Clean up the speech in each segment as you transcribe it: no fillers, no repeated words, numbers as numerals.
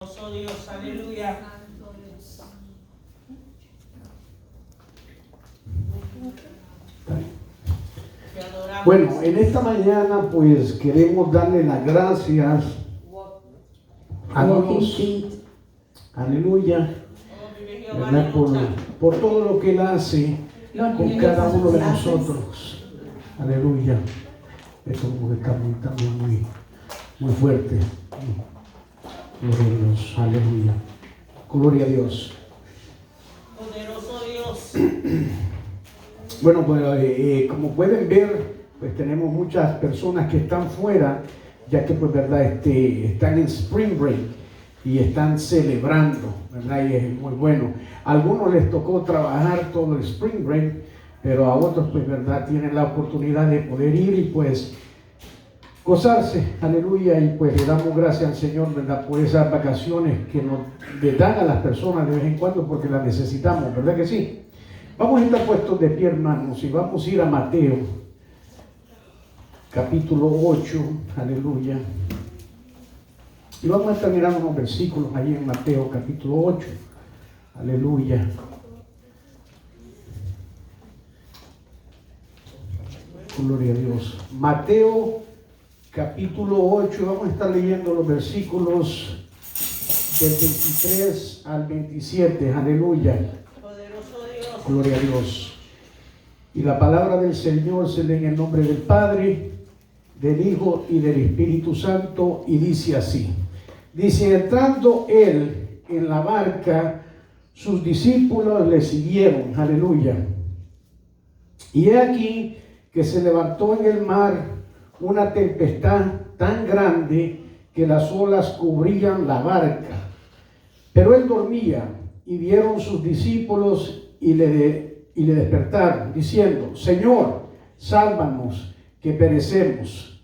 Oh Dios, aleluya. Te adoramos. Bueno, en esta mañana pues queremos darle las gracias a Dios, aleluya, Oh, vive Jehová, ¿verdad? aleluya. por todo lo que Él hace con cada uno de nosotros, aleluya. Esto está también muy fuerte. Gloria a Dios, aleluya, gloria a Dios. Poderoso Dios. Bueno, pues como pueden ver, pues tenemos muchas personas que están fuera, ya que pues verdad están en Spring Break y están celebrando, ¿verdad? Y es muy bueno. A algunos les tocó trabajar todo el Spring Break, pero a otros pues verdad tienen la oportunidad de poder ir y pues gozarse, aleluya, y pues le damos gracias al Señor, ¿verdad? Por esas vacaciones que nos le dan a las personas de vez en cuando porque las necesitamos, ¿verdad que sí? Vamos a estar puestos de pie, hermanos, y vamos a ir a Mateo, capítulo 8, aleluya. Y vamos a estar mirando unos versículos ahí en Mateo, capítulo 8, aleluya. Gloria a Dios. Mateo, capítulo 8, vamos a estar leyendo los versículos del 23 al 27, aleluya. Poderoso Dios. Gloria a Dios. Y la palabra del Señor se lee en el nombre del Padre, del Hijo y del Espíritu Santo, y dice así. Dice, entrando él en la barca, sus discípulos le siguieron, aleluya. Y he aquí que se levantó en el mar una tempestad tan grande que las olas cubrían la barca. Pero él dormía, y vieron sus discípulos y le despertaron, diciendo, Señor, sálvanos, que perecemos.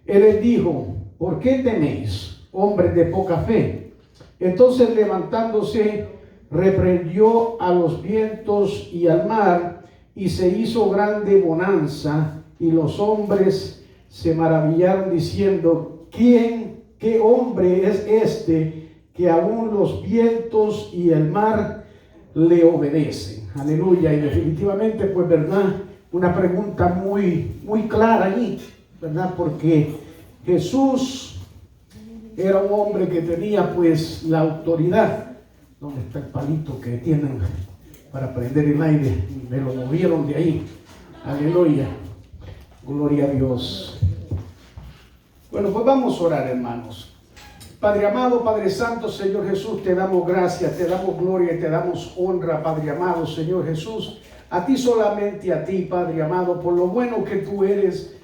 Él les dijo, ¿por qué teméis, hombres de poca fe? Entonces levantándose, reprendió a los vientos y al mar, y se hizo grande bonanza, y los hombres se maravillaron diciendo, ¿qué hombre es este que aún los vientos y el mar le obedecen? Aleluya. Y definitivamente, pues, verdad, una pregunta muy clara allí, verdad, porque Jesús era un hombre que tenía pues la autoridad. ¿Dónde está el palito que tienen para prender el aire? Me lo movieron de ahí. Aleluya. Gloria a Dios. Bueno, pues vamos a orar, hermanos. Padre amado, Padre Santo, Señor Jesús, te damos gracias, te damos gloria y te damos honra, Padre amado, Señor Jesús, a ti solamente, a ti, Padre amado, por lo bueno que tú eres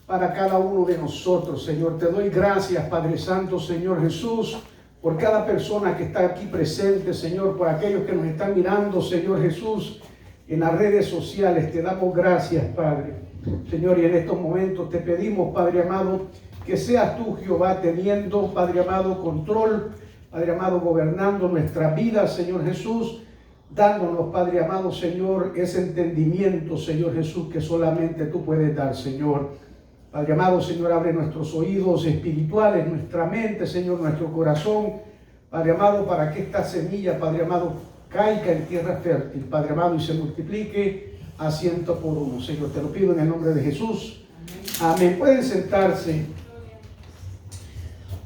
para cada uno de nosotros, Señor. Te doy gracias, Padre Santo, Señor Jesús, por cada persona que está aquí presente, Señor, por aquellos que nos están mirando, Señor Jesús, en las redes sociales. Te damos gracias, Padre. Señor, y en estos momentos te pedimos, Padre amado, que seas tú, Jehová, teniendo, Padre amado, control, Padre amado, gobernando nuestra vida, Señor Jesús, dándonos, Padre amado, Señor, ese entendimiento, Señor Jesús, que solamente tú puedes dar, Señor. Padre amado, Señor, abre nuestros oídos espirituales, nuestra mente, Señor, nuestro corazón, Padre amado, para que esta semilla, Padre amado, caiga en tierra fértil, Padre amado, y se multiplique a 100 por 1. Señor, te lo pido en el nombre de Jesús. Amén. Pueden sentarse.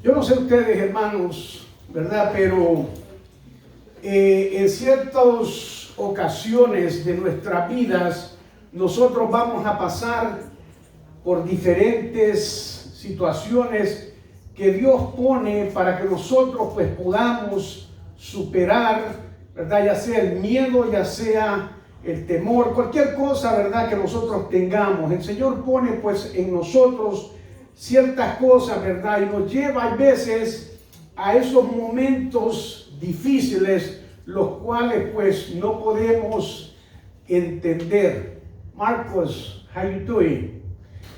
Yo no sé ustedes, hermanos, ¿verdad? Pero en ciertas ocasiones de nuestras vidas, nosotros vamos a pasar por diferentes situaciones que Dios pone para que nosotros pues podamos superar, ¿verdad? Ya sea el miedo, ya sea el temor, cualquier cosa, ¿verdad? Que nosotros tengamos. El Señor pone pues en nosotros ciertas cosas, ¿verdad? Y nos lleva a veces a esos momentos difíciles, los cuales pues no podemos entender. Marcos, how you doing?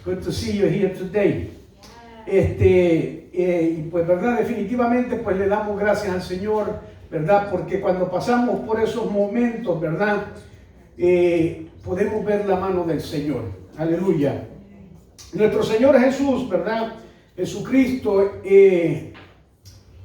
Good to see you here today. Y pues, ¿verdad? Definitivamente pues le damos gracias al Señor, ¿verdad? Porque cuando pasamos por esos momentos, ¿verdad? Podemos ver la mano del Señor. Aleluya. Nuestro Señor Jesús, ¿verdad? Jesucristo,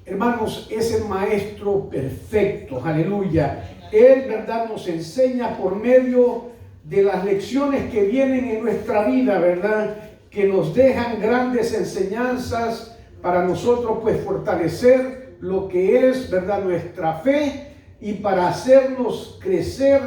hermanos, es el maestro perfecto, aleluya. Él, verdad, nos enseña por medio de las lecciones que vienen en nuestra vida, verdad, que nos dejan grandes enseñanzas para nosotros, pues, fortalecer lo que es, verdad, nuestra fe y para hacernos crecer,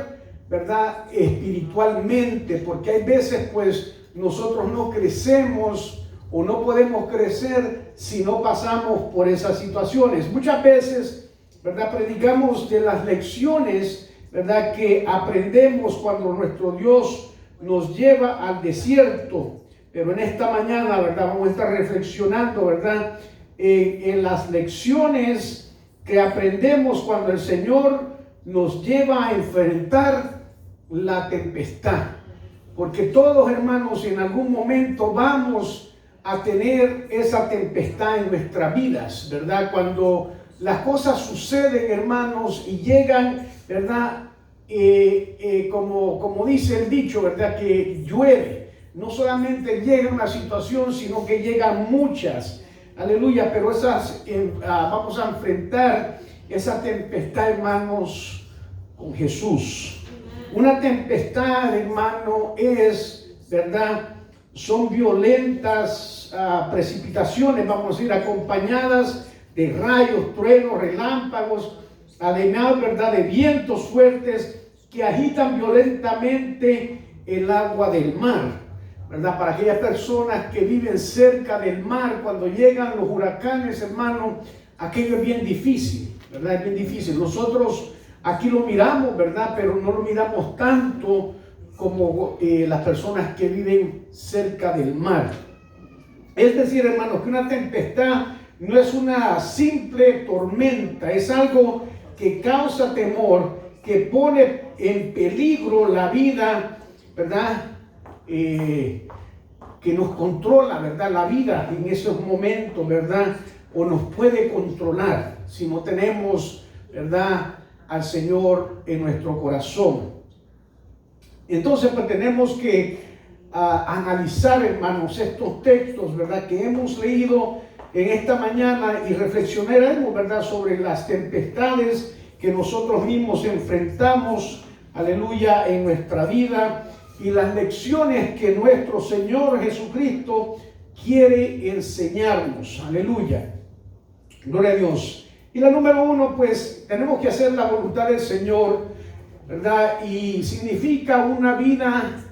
verdad, espiritualmente, porque hay veces, pues, nosotros no crecemos o no podemos crecer si no pasamos por esas situaciones. Muchas veces, verdad, predicamos de las lecciones, verdad, que aprendemos cuando nuestro Dios nos lleva al desierto. Pero en esta mañana, verdad, vamos a estar reflexionando, verdad, en las lecciones que aprendemos cuando el Señor nos lleva a enfrentar la tempestad. Porque todos, hermanos, en algún momento vamos a tener esa tempestad en nuestras vidas, ¿verdad? Cuando las cosas suceden, hermanos, y llegan, ¿verdad? Como dice el dicho, ¿verdad? Que llueve. No solamente llega una situación, sino que llegan muchas. Aleluya, pero vamos a enfrentar esa tempestad, hermanos, con Jesús. Una tempestad, hermano, es, ¿verdad? Son violentas precipitaciones, vamos a decir, acompañadas de rayos, truenos, relámpagos, además, ¿verdad?, de vientos fuertes que agitan violentamente el agua del mar, ¿verdad? Para aquellas personas que viven cerca del mar, cuando llegan los huracanes, hermano, aquello es bien difícil, ¿verdad? Es bien difícil. Nosotros aquí lo miramos, ¿verdad? Pero no lo miramos tanto como las personas que viven cerca del mar. Es decir, hermanos, que una tempestad no es una simple tormenta, es algo que causa temor, que pone en peligro la vida, ¿verdad? Que nos controla, ¿verdad? La vida en esos momentos, ¿verdad? O nos puede controlar si no tenemos, ¿verdad?, al Señor en nuestro corazón. Entonces, pues tenemos que analizar, hermanos, estos textos, ¿verdad?, que hemos leído en esta mañana y reflexionaremos, ¿verdad?, sobre las tempestades que nosotros mismos enfrentamos, aleluya, en nuestra vida y las lecciones que nuestro Señor Jesucristo quiere enseñarnos, aleluya, gloria a Dios. Y la número uno, pues, tenemos que hacer la voluntad del Señor, ¿verdad? Y significa una vida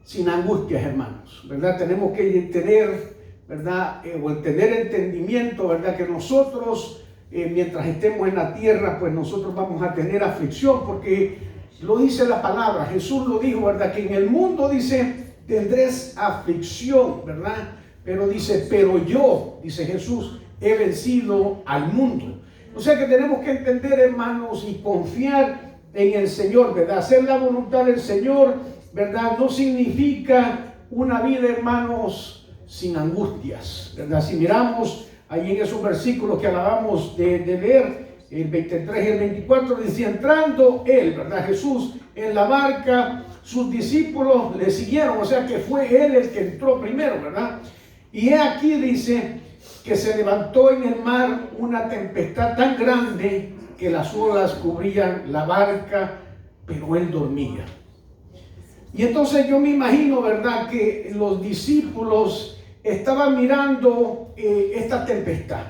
sin angustias, hermanos, ¿verdad? Tenemos que tener, ¿verdad? O tener entendimiento, ¿verdad? Que nosotros, mientras estemos en la tierra, pues nosotros vamos a tener aflicción, porque lo dice la palabra, Jesús lo dijo, ¿verdad? Que en el mundo, dice, tendréis aflicción, ¿verdad? Pero dice, pero yo, dice Jesús, he vencido al mundo. O sea que tenemos que entender, hermanos, y confiar en el Señor, ¿verdad? Hacer la voluntad del Señor, ¿verdad? No significa una vida, hermanos, sin angustias, ¿verdad? Si miramos ahí en esos versículos que acabamos de leer, el 23 y el 24, dice, entrando él, ¿verdad?, Jesús, en la barca, sus discípulos le siguieron, o sea que fue él el que entró primero, ¿verdad? Y he aquí, dice, que se levantó en el mar una tempestad tan grande que las olas cubrían la barca, pero él dormía. Y entonces yo me imagino, ¿verdad?, que los discípulos estaban mirando esta tempestad.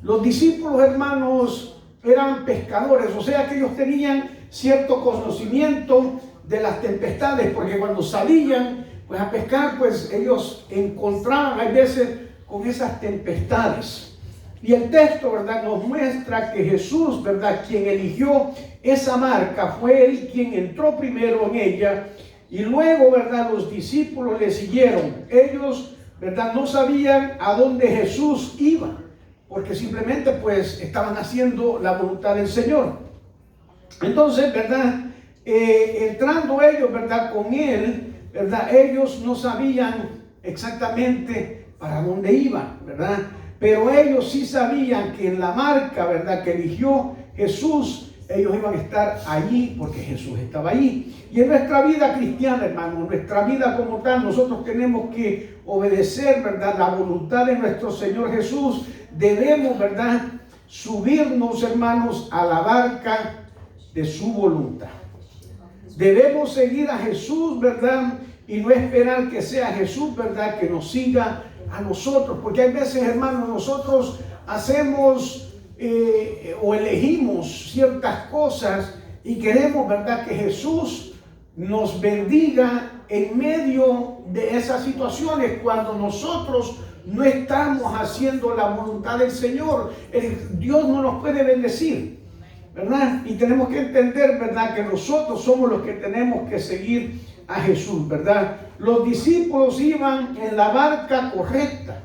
Los discípulos, hermanos, eran pescadores, o sea que ellos tenían cierto conocimiento de las tempestades, porque cuando salían pues a pescar, pues ellos encontraban, hay veces, con esas tempestades. Y el texto, ¿verdad?, nos muestra que Jesús, ¿verdad?, quien eligió esa barca, fue él quien entró primero en ella, y luego, ¿verdad?, los discípulos le siguieron. Ellos, ¿verdad?, no sabían a dónde Jesús iba, porque simplemente pues estaban haciendo la voluntad del Señor. Entonces, ¿verdad?, entrando ellos, ¿verdad?, con él, ¿verdad?, ellos no sabían exactamente para dónde iban, ¿verdad? Pero ellos sí sabían que en la barca, ¿verdad?, que eligió Jesús, ellos iban a estar allí porque Jesús estaba allí. Y en nuestra vida cristiana, hermano, en nuestra vida como tal, nosotros tenemos que obedecer, ¿verdad?, la voluntad de nuestro Señor Jesús. Debemos, ¿verdad?, subirnos, hermanos, a la barca de su voluntad. Debemos seguir a Jesús, ¿verdad? Y no esperar que sea Jesús, ¿verdad?, que nos siga a nosotros. Porque hay veces, hermanos, nosotros hacemos o elegimos ciertas cosas y queremos, ¿verdad?, que Jesús nos bendiga en medio de esas situaciones cuando nosotros no estamos haciendo la voluntad del Señor. Dios no nos puede bendecir, ¿verdad? Y tenemos que entender, ¿verdad?, que nosotros somos los que tenemos que seguir a Jesús, ¿verdad? Los discípulos iban en la barca correcta,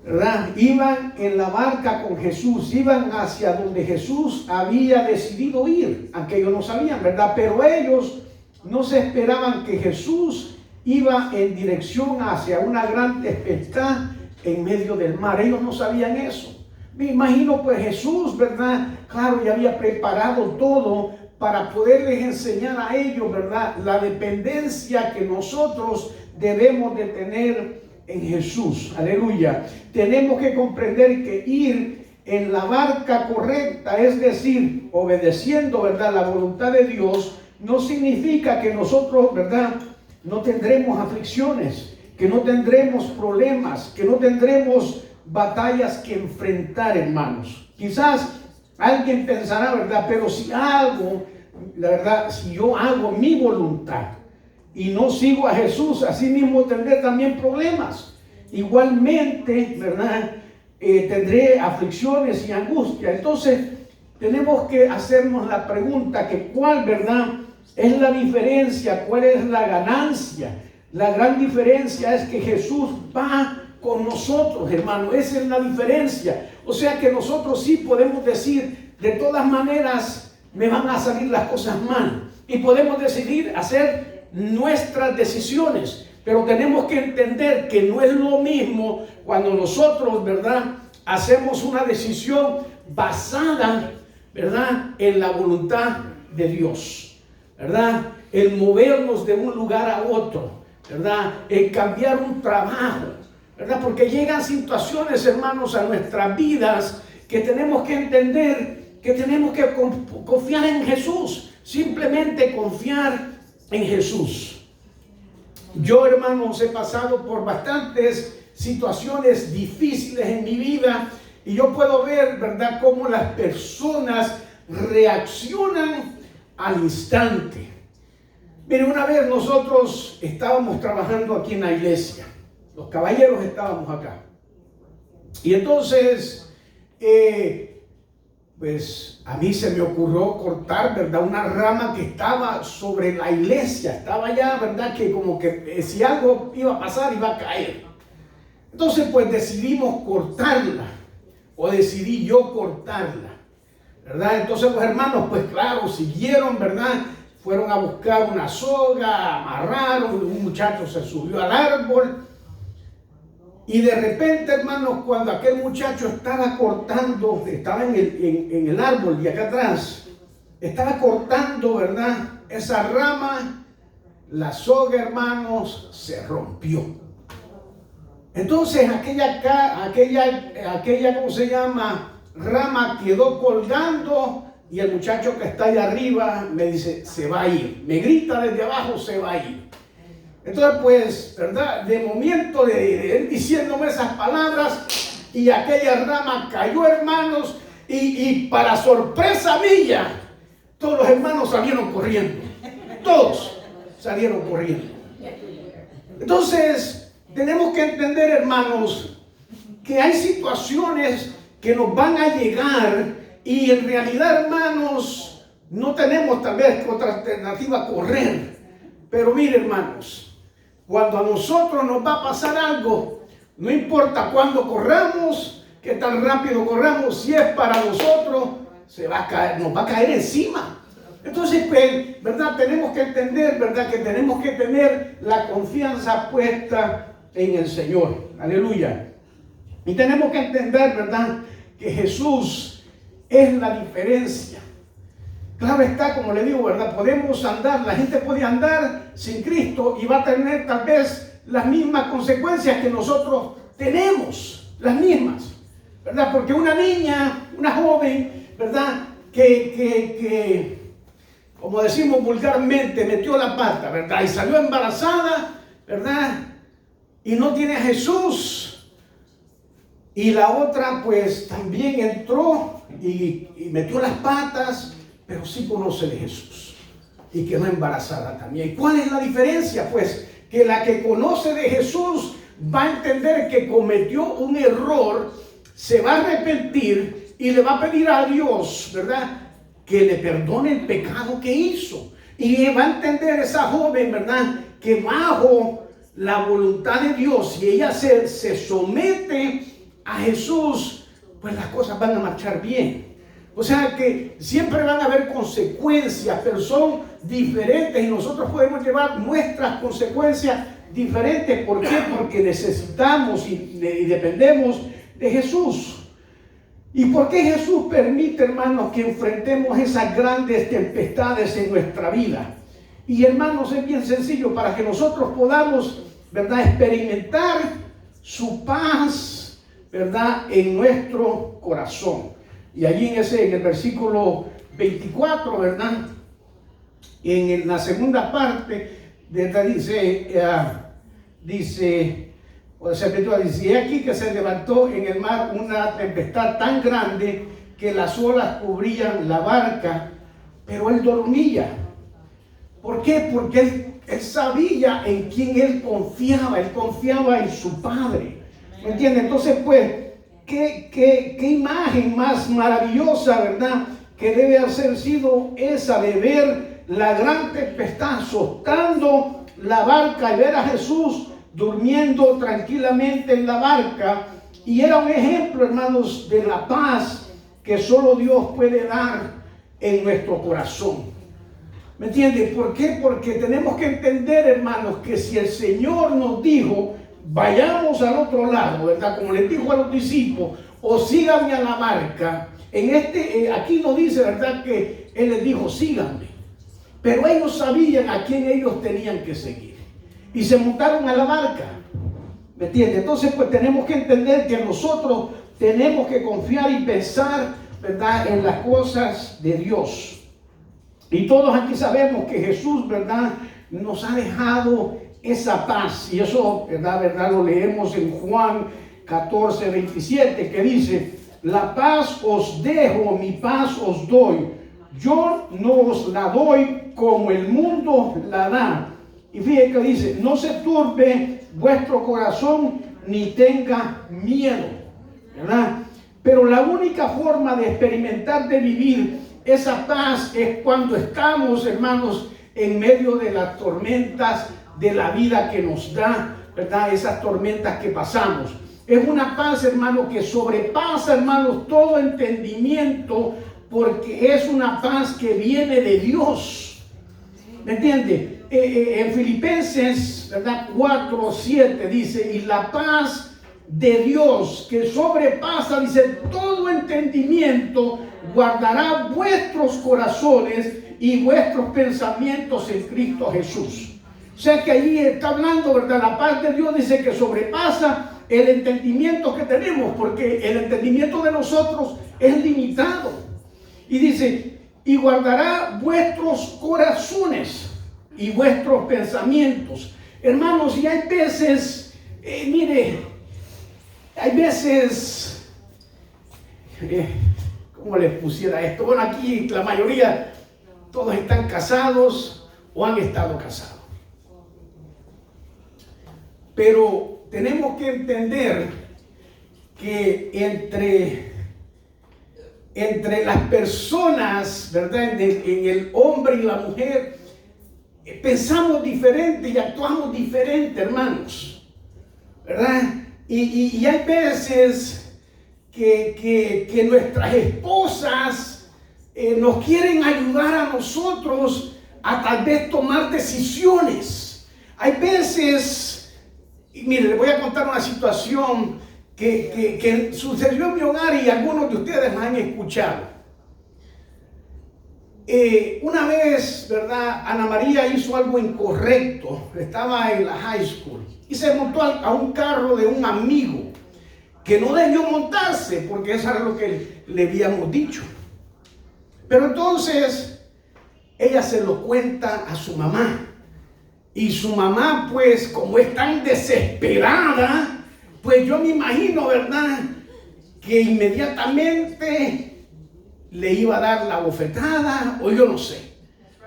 ¿verdad? Iban en la barca con Jesús, iban hacia donde Jesús había decidido ir, aunque ellos no sabían, ¿verdad? Pero ellos no se esperaban que Jesús iba en dirección hacia una gran tempestad en medio del mar. Ellos no sabían eso. Me imagino pues Jesús, ¿verdad? Claro, ya había preparado todo para poderles enseñar a ellos, ¿verdad?, la dependencia que nosotros debemos de tener en Jesús. Aleluya. Tenemos que comprender que ir en la barca correcta, es decir, obedeciendo, ¿verdad?, la voluntad de Dios, no significa que nosotros, ¿verdad?, no tendremos aflicciones, que no tendremos problemas, que no tendremos batallas que enfrentar, hermanos. Quizás alguien pensará, ¿verdad?, pero si hago, la verdad, si yo hago mi voluntad y no sigo a Jesús, así mismo tendré también problemas. Igualmente, ¿verdad?, tendré aflicciones y angustia. Entonces, tenemos que hacernos la pregunta que cuál, ¿verdad?, es la diferencia, cuál es la ganancia. La gran diferencia es que Jesús va con nosotros, hermano. Esa es la diferencia. O sea que nosotros sí podemos decir, de todas maneras me van a salir las cosas mal. Y podemos decidir hacer nuestras decisiones. Pero tenemos que entender que no es lo mismo cuando nosotros, ¿verdad?, hacemos una decisión basada, ¿verdad?, en la voluntad de Dios. ¿Verdad? El movernos de un lugar a otro, ¿verdad? El cambiar un trabajo, ¿verdad? Porque llegan situaciones, hermanos, a nuestras vidas que tenemos que entender que tenemos que confiar en Jesús, simplemente confiar en Jesús. Yo, hermanos, he pasado por bastantes situaciones difíciles en mi vida y yo puedo ver, ¿verdad?, cómo las personas reaccionan al instante. Miren, una vez nosotros estábamos trabajando aquí en la iglesia, los caballeros estábamos acá, y entonces pues a mí se me ocurrió cortar, ¿verdad?, una rama que estaba sobre la iglesia, estaba ya, ¿verdad?, que como que si algo iba a pasar iba a caer. Entonces pues decidimos cortarla, o decidí yo cortarla, ¿verdad? Entonces los hermanos, pues claro, siguieron, ¿verdad? Fueron a buscar una soga, amarraron, un muchacho se subió al árbol. Y de repente, hermanos, cuando aquel muchacho estaba cortando, estaba en el árbol de acá atrás, estaba cortando, ¿verdad?, esa rama, la soga, hermanos, se rompió. Entonces aquella, ¿cómo se llama?, rama quedó colgando y el muchacho que está allá arriba me dice, se va a ir. Me grita desde abajo, se va a ir. Entonces, pues, ¿verdad?, de momento de él diciéndome esas palabras y aquella rama cayó, hermanos, y para sorpresa mía, todos los hermanos salieron corriendo. Todos salieron corriendo. Entonces, tenemos que entender, hermanos, que hay situaciones que nos van a llegar y en realidad, hermanos, no tenemos tal vez otra alternativa, correr. Pero mire, hermanos, cuando a nosotros nos va a pasar algo, no importa cuándo corramos, qué tan rápido corramos, si es para nosotros, se va a caer, nos va a caer encima. Entonces, pues, ¿verdad?, tenemos que entender, ¿verdad?, que tenemos que tener la confianza puesta en el Señor. Aleluya. Y tenemos que entender, ¿verdad?, que Jesús es la diferencia. Claro está, como le digo, ¿verdad?, podemos andar, la gente puede andar sin Cristo y va a tener tal vez las mismas consecuencias que nosotros tenemos, las mismas. ¿verdad? Porque una niña, una joven, ¿verdad? Que como decimos vulgarmente, metió la pata, ¿verdad? Y salió embarazada, ¿verdad? Y no tiene a Jesús. Y la otra pues también entró y metió las patas, pero sí conoce de Jesús. Y quedó embarazada también. ¿Cuál es la diferencia? Pues que la que conoce de Jesús va a entender que cometió un error, se va a arrepentir y le va a pedir a Dios, ¿verdad?, que le perdone el pecado que hizo. Y va a entender esa joven, ¿verdad?, que bajo la voluntad de Dios, si ella se somete a Jesús, pues las cosas van a marchar bien. O sea que siempre van a haber consecuencias, pero son diferentes y nosotros podemos llevar nuestras consecuencias diferentes. ¿Por qué? Porque necesitamos y dependemos de Jesús. ¿Y por qué Jesús permite, hermanos, que enfrentemos esas grandes tempestades en nuestra vida? Y hermanos, es bien sencillo, para que nosotros podamos, ¿verdad?, experimentar su paz, ¿verdad?, en nuestro corazón. Y allí en el versículo 24, ¿verdad?, en la segunda parte, ¿verdad?, dice, y aquí que se levantó en el mar una tempestad tan grande que las olas cubrían la barca, pero él dormía. ¿Por qué? Porque él sabía en quién él confiaba en su Padre. ¿Me entiende? Entonces, pues, ¿qué imagen más maravillosa, ¿verdad?, que debe haber sido esa de ver la gran tempestad azotando la barca y ver a Jesús durmiendo tranquilamente en la barca. Y era un ejemplo, hermanos, de la paz que solo Dios puede dar en nuestro corazón. ¿Me entiende? ¿Por qué? Porque tenemos que entender, hermanos, que si el Señor nos dijo, vayamos al otro lado, ¿verdad?, como les dijo a los discípulos, o síganme a la barca. Aquí nos dice, ¿verdad?, que Él les dijo, síganme. Pero ellos sabían a quién ellos tenían que seguir. Y se montaron a la barca. ¿Me entiende? Entonces, pues tenemos que entender que nosotros tenemos que confiar y pensar, ¿verdad?, en las cosas de Dios. Y todos aquí sabemos que Jesús, ¿verdad?, nos ha dejado esa paz. Y eso, ¿verdad? Lo leemos en Juan 14, 27, que dice, la paz os dejo, mi paz os doy. Yo no os la doy como el mundo la da. Y fíjense que dice, no se turbe vuestro corazón ni tenga miedo, ¿verdad? Pero la única forma de experimentar, de vivir esa paz es cuando estamos, hermanos, en medio de las tormentas de la vida que nos da, ¿verdad?, esas tormentas que pasamos. Es una paz, hermano, que sobrepasa, hermanos, todo entendimiento, porque es una paz que viene de Dios. ¿Me entiende? En Filipenses, ¿verdad?, 4:7 dice, y la paz de Dios que sobrepasa, dice, todo entendimiento, guardará vuestros corazones y vuestros pensamientos en Cristo Jesús. O sea que allí está hablando, ¿verdad?, la paz de Dios, dice, que sobrepasa el entendimiento que tenemos, porque el entendimiento de nosotros es limitado. Y dice, y guardará vuestros corazones y vuestros pensamientos. Hermanos, y hay veces, ¿cómo les pusiera esto? Bueno, aquí la mayoría, todos están casados o han estado casados. Pero tenemos que entender que entre las personas, ¿verdad?, en el hombre y la mujer, pensamos diferente y actuamos diferente, hermanos, ¿verdad? Y hay veces que nuestras esposas nos quieren ayudar a nosotros a tal vez tomar decisiones. Hay veces, y mire, les voy a contar una situación que sucedió en mi hogar y algunos de ustedes me han escuchado. Una vez, ¿verdad?, Ana María hizo algo incorrecto. Estaba en la high school y se montó a un carro de un amigo. que no debió montarse, porque eso era lo que le habíamos dicho. Pero entonces ella se lo cuenta a su mamá. Y su mamá, pues, como es tan desesperada, pues yo me imagino, ¿verdad?, que inmediatamente le iba a dar la bofetada, o yo no sé.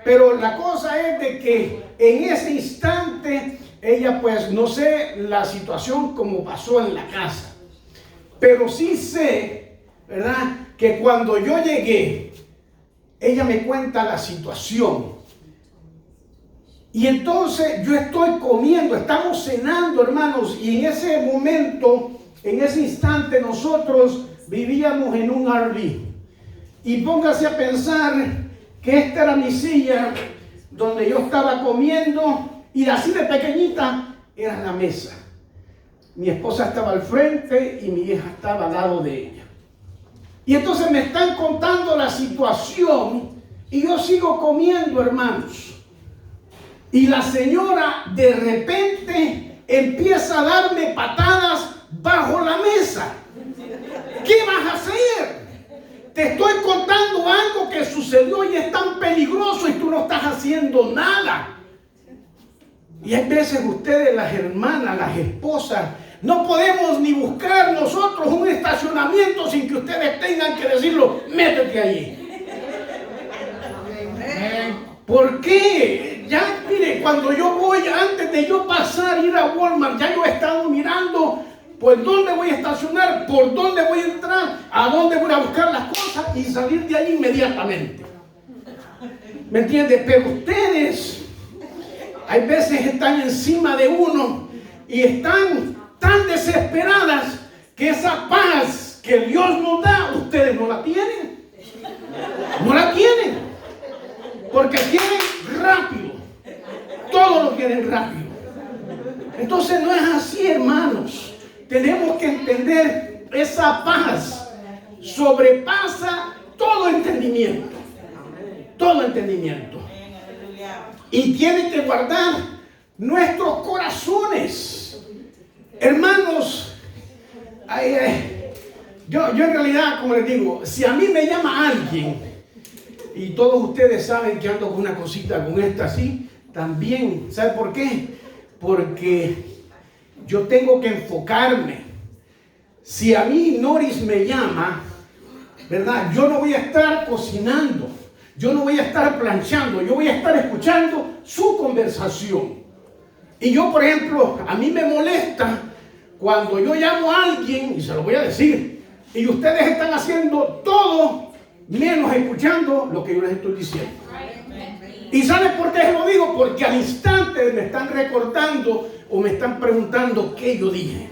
Pero la cosa es de que en ese instante, ella, pues, no sé la situación como pasó en la casa. Pero sí sé, ¿verdad?, que cuando yo llegué, ella me cuenta la situación. Y entonces yo estoy comiendo, estamos cenando, hermanos, y en ese momento, en ese instante, nosotros vivíamos en un RV. Y póngase a pensar que esta era mi silla donde yo estaba comiendo, y así de pequeñita era la mesa. Mi esposa estaba al frente y mi hija estaba al lado de ella. Y entonces me están contando la situación y yo sigo comiendo, hermanos. Y la señora de repente empieza a darme patadas bajo la mesa. ¿Qué vas a hacer? Te estoy contando algo que sucedió y es tan peligroso y tú no estás haciendo nada. Y hay veces ustedes, las hermanas, las esposas, no podemos ni buscar nosotros un estacionamiento sin que ustedes tengan que decirlo, métete allí. ¿Por qué? Ya, mire, cuando yo voy, antes de yo pasar, ir a Walmart, ya yo he estado mirando, pues, dónde voy a estacionar, por dónde voy a entrar, a dónde voy a buscar las cosas y salir de ahí inmediatamente. ¿Me entiende? Pero ustedes, hay veces están encima de uno y están tan desesperadas que esa paz que Dios nos da, ustedes no la tienen. No la tienen. Porque quieren rápido. Todo lo quieren rápido. Entonces no es así, hermanos. Tenemos que entender, esa paz sobrepasa todo entendimiento. Todo entendimiento. Y tiene que guardar nuestros corazones. Hermanos, yo en realidad, como les digo, si a mí me llama alguien, y todos ustedes saben que ando con una cosita con esta así, también, ¿sabe por qué? Porque yo tengo que enfocarme. Si a mí Noris me llama, ¿verdad?, yo no voy a estar cocinando, yo no voy a estar planchando, yo voy a estar escuchando su conversación. Y yo, por ejemplo, a mí me molesta cuando yo llamo a alguien, y se lo voy a decir, y ustedes están haciendo todo menos escuchando lo que yo les estoy diciendo. ¿Y saben por qué lo digo? Porque al instante me están recortando o me están preguntando qué yo dije.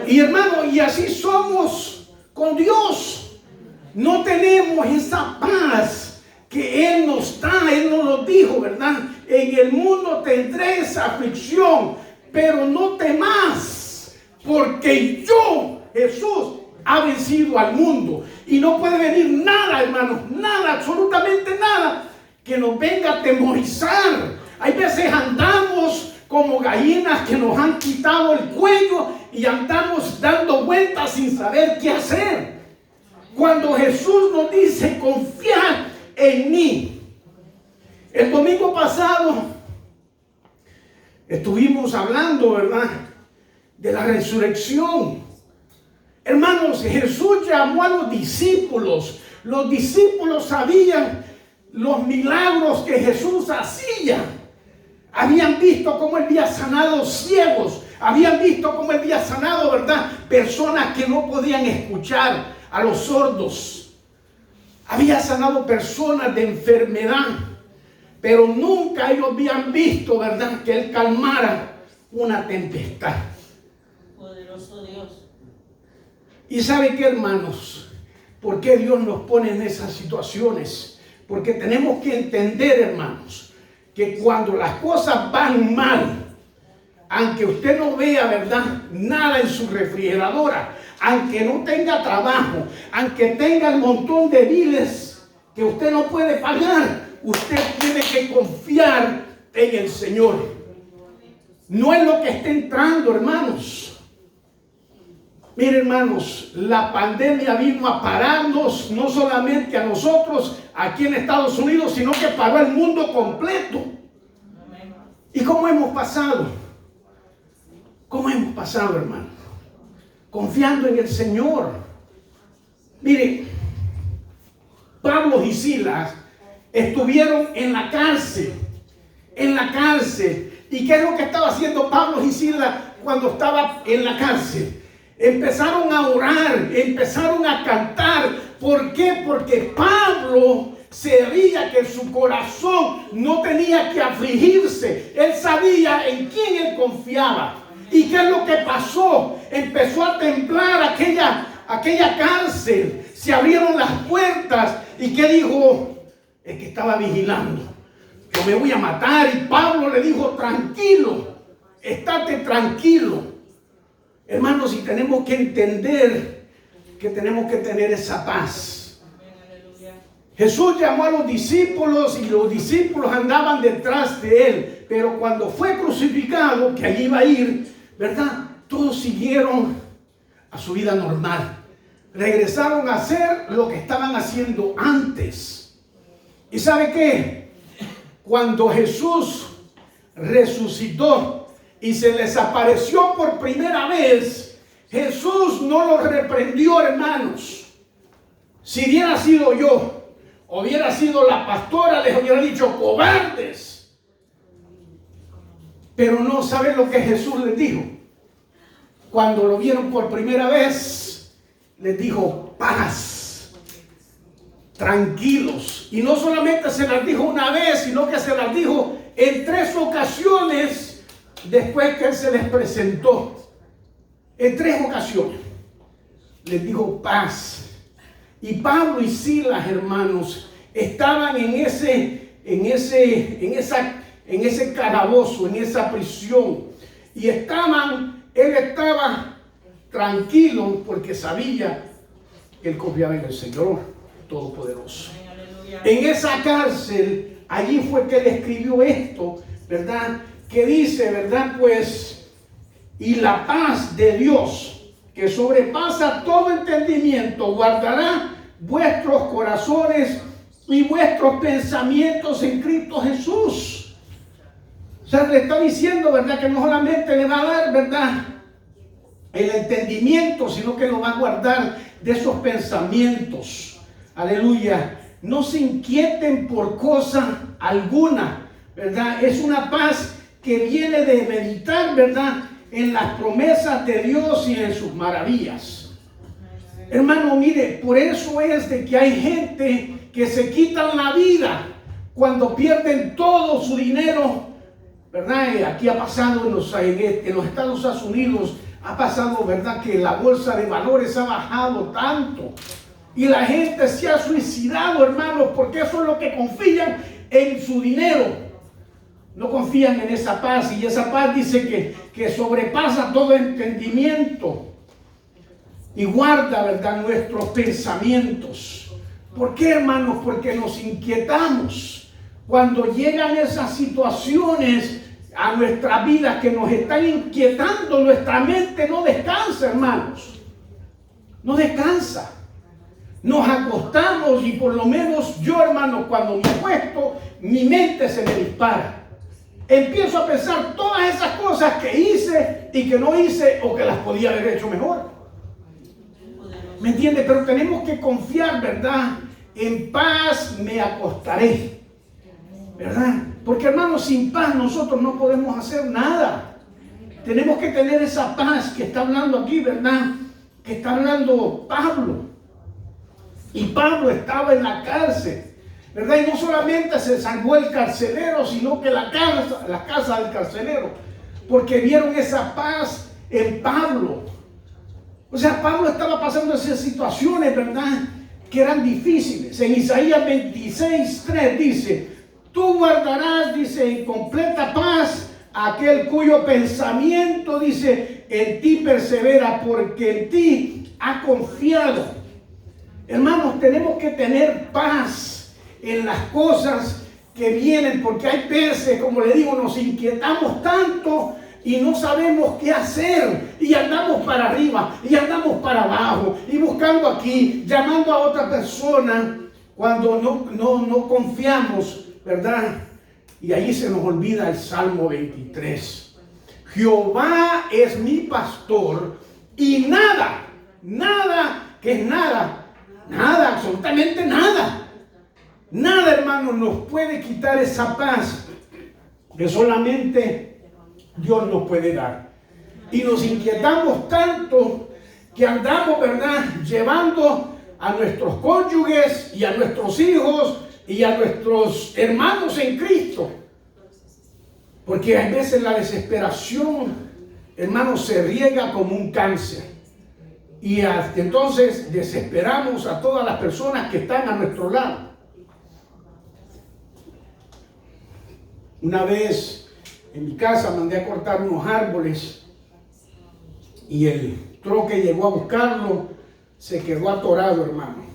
Y hermano, y así somos con Dios. No tenemos esa paz que Él nos da. Él nos lo dijo, ¿verdad? En el mundo tendréis aflicción, pero no temas, porque yo, Jesús, ha vencido al mundo. Y no puede venir nada, hermanos, nada, absolutamente nada, que nos venga a atemorizar. Hay veces andamos como gallinas que nos han quitado el cuello y andamos dando vueltas sin saber qué hacer. Cuando Jesús nos dice, confiad en mí. El domingo pasado estuvimos hablando, ¿verdad?, de la resurrección. Hermanos, Jesús llamó a los discípulos. Los discípulos sabían los milagros que Jesús hacía. Habían visto cómo Él había sanado ciegos. Habían visto cómo Él había sanado, ¿verdad?, personas que no podían escuchar, a los sordos. Había sanado personas de enfermedad. Pero nunca ellos habían visto, ¿verdad?, que Él calmara una tempestad. Poderoso Dios. Y ¿sabe qué, hermanos? ¿Por qué Dios nos pone en esas situaciones? Porque tenemos que entender, hermanos, que cuando las cosas van mal, aunque usted no vea, ¿verdad?, nada en su refrigeradora, aunque no tenga trabajo, aunque tenga el montón de biles que usted no puede pagar, usted tiene que confiar en el Señor. No es lo que está entrando, hermanos. Miren, hermanos, la pandemia vino a pararnos, no solamente a nosotros aquí en Estados Unidos, sino que paró el mundo completo. ¿Y cómo hemos pasado? ¿Cómo hemos pasado, hermano? Confiando en el Señor. Mire, Pablo y Silas estuvieron en la cárcel. En la cárcel. ¿Y qué es lo que estaba haciendo Pablo y Silas cuando estaba en la cárcel? Empezaron a orar, empezaron a cantar. ¿Por qué? Porque Pablo sabía que su corazón no tenía que afligirse. Él sabía en quién él confiaba. ¿Y qué es lo que pasó? Empezó a temblar aquella cárcel. Se abrieron las puertas. ¿Y qué dijo? El que estaba vigilando: yo me voy a matar. Y Pablo le dijo: tranquilo, estate tranquilo. Hermanos, y tenemos que entender que tenemos que tener esa paz. Jesús llamó a los discípulos y los discípulos andaban detrás de él. Pero cuando fue crucificado, que allí iba a ir, ¿verdad? Todos siguieron a su vida normal. Regresaron a hacer lo que estaban haciendo antes. ¿Y sabe qué? Cuando Jesús resucitó y se les apareció por primera vez, Jesús no los reprendió, hermanos. Si hubiera sido yo, hubiera sido la pastora, les hubiera dicho: cobardes. Pero no, ¿saben lo que Jesús les dijo? Cuando lo vieron por primera vez, les dijo: paz, tranquilos. Y no solamente se las dijo una vez, sino que se las dijo en 3 ocasiones después que él se les presentó. En 3 ocasiones les dijo paz. Y Pablo y Silas, hermanos, estaban en ese calabozo, en esa prisión. Y él estaba tranquilo porque sabía que él confiaba en el Señor Todopoderoso. En esa cárcel, allí fue que él escribió esto, ¿verdad? Que dice, ¿verdad? Pues, y la paz de Dios, que sobrepasa todo entendimiento, guardará vuestros corazones y vuestros pensamientos en Cristo Jesús. O sea, le está diciendo, ¿verdad? Que no solamente le va a dar, ¿verdad?, el entendimiento, sino que lo va a guardar de esos pensamientos. Aleluya. No se inquieten por cosa alguna, ¿verdad? Es una paz que viene de meditar, ¿verdad?, en las promesas de Dios y en sus maravillas. Hermano, mire, por eso es de que hay gente que se quitan la vida cuando pierden todo su dinero, ¿verdad? Aquí ha pasado en los Estados Unidos, ha pasado, ¿verdad?, que la bolsa de valores ha bajado tanto. Y la gente se ha suicidado, hermanos, porque eso es lo que confían en su dinero. No confían en esa paz, y esa paz dice que sobrepasa todo entendimiento y guarda, ¿verdad?, nuestros pensamientos. ¿Por qué, hermanos? Porque nos inquietamos cuando llegan esas situaciones a nuestra vida que nos están inquietando. Nuestra mente no descansa, hermanos, no descansa. Nos acostamos y por lo menos yo, hermano, cuando me acuesto, mi mente se me dispara. Empiezo a pensar todas esas cosas que hice y que no hice, o que las podía haber hecho mejor. ¿Me entiende? Pero tenemos que confiar, ¿verdad? En paz me acostaré, ¿verdad? Porque, hermanos, sin paz nosotros no podemos hacer nada. Tenemos que tener esa paz que está hablando aquí, ¿verdad?, que está hablando Pablo. Y Pablo estaba en la cárcel, ¿verdad? Y no solamente se salvó el carcelero, sino que la casa del carcelero, porque vieron esa paz en Pablo. O sea, Pablo estaba pasando esas situaciones, ¿verdad?, que eran difíciles. En Isaías 26:3 dice: tú guardarás, dice, en completa paz a aquel cuyo pensamiento, dice, en ti persevera, porque en ti ha confiado. Hermanos, tenemos que tener paz en las cosas que vienen, porque hay veces, como le digo, nos inquietamos tanto y no sabemos qué hacer y andamos para arriba y andamos para abajo y buscando aquí, llamando a otra persona cuando no confiamos, ¿verdad? Y ahí se nos olvida el Salmo 23. Jehová es mi pastor y nada, absolutamente nada, hermanos, nos puede quitar esa paz que solamente Dios nos puede dar. Y nos inquietamos tanto que andamos, ¿verdad?, llevando a nuestros cónyuges y a nuestros hijos y a nuestros hermanos en Cristo. Porque a veces la desesperación, hermanos, se riega como un cáncer. Y entonces desesperamos a todas las personas que están a nuestro lado. Una vez en mi casa mandé a cortar unos árboles y el troque llegó a buscarlo, se quedó atorado, hermano.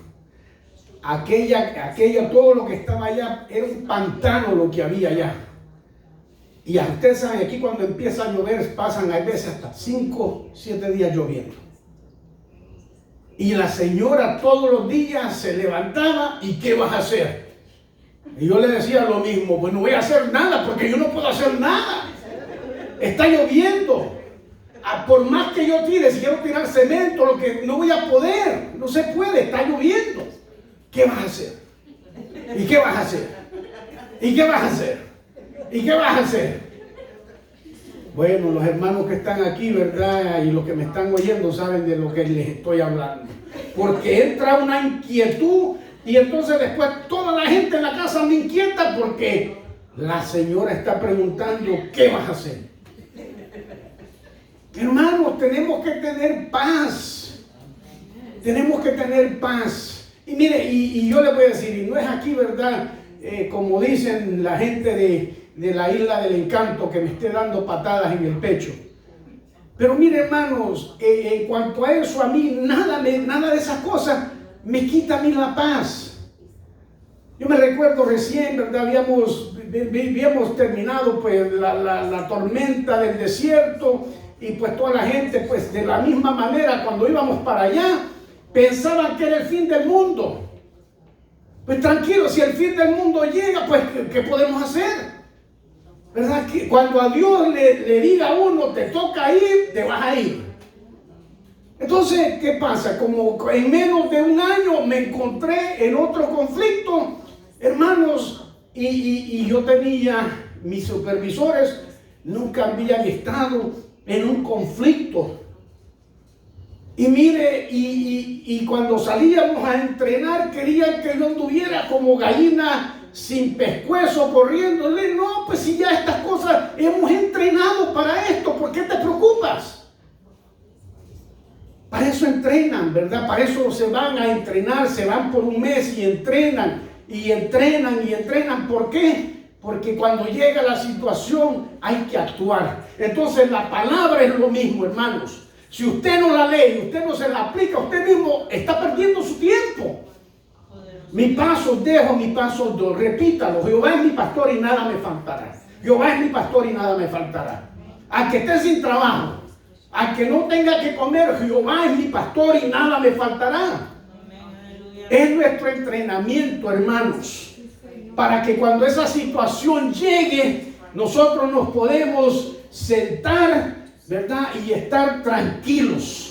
Todo lo que estaba allá era un pantano lo que había allá. Y ustedes saben, aquí cuando empieza a llover pasan a veces hasta 5, 7 días lloviendo. Y la señora todos los días se levantaba y ¿qué vas a hacer? Y yo le decía lo mismo, pues no voy a hacer nada porque yo no puedo hacer nada. Está lloviendo. Por más que yo tire, si quiero tirar cemento, lo que no voy a poder, no se puede, está lloviendo. ¿Qué vas a hacer? ¿Y qué vas a hacer? ¿Y qué vas a hacer? ¿Y qué vas a hacer? Bueno, los hermanos que están aquí, ¿verdad? Y los que me están oyendo saben de lo que les estoy hablando. Porque entra una inquietud y entonces después toda la gente en la casa me inquieta porque la señora está preguntando, ¿qué vas a hacer? Hermanos, tenemos que tener paz. Tenemos que tener paz. Y mire, y yo le voy a decir, y no es aquí, ¿verdad? Como dicen la gente de la Isla del Encanto, que me esté dando patadas en el pecho. Pero mire, hermanos, en cuanto a eso, a mí nada de esas cosas me quita a mí la paz. Yo me recuerdo recién, ¿verdad? Habíamos terminado pues la tormenta del desierto y pues toda la gente pues de la misma manera cuando íbamos para allá pensaban que era el fin del mundo. Pues tranquilo, si el fin del mundo llega, pues ¿qué podemos hacer? ¿Verdad? Que cuando a Dios le diga a uno, te toca ir, te vas a ir. Entonces, ¿qué pasa? Como en menos de un año me encontré en otro conflicto, hermanos, y yo tenía mis supervisores, nunca habían estado en un conflicto. Y mire, y cuando salíamos a entrenar, querían que yo anduviera como gallina sin pescuezo corriéndole. No, pues si ya estas cosas hemos entrenado para esto, ¿por qué te preocupas? Para eso entrenan, ¿verdad? Para eso se van a entrenar, se van por un mes y entrenan, y entrenan, y entrenan. ¿Por qué? Porque cuando llega la situación hay que actuar. Entonces la palabra es lo mismo, hermanos. Si usted no la lee, usted no se la aplica, usted mismo está perdiendo su tiempo. Mi paso dejo, mi paso doy. Repítalo, Jehová es mi pastor y nada me faltará. Jehová es mi pastor y nada me faltará. A que esté sin trabajo, a que no tenga que comer, Jehová es mi pastor y nada me faltará. Es nuestro entrenamiento, hermanos, para que cuando esa situación llegue, nosotros nos podemos sentar, ¿verdad? Y estar tranquilos.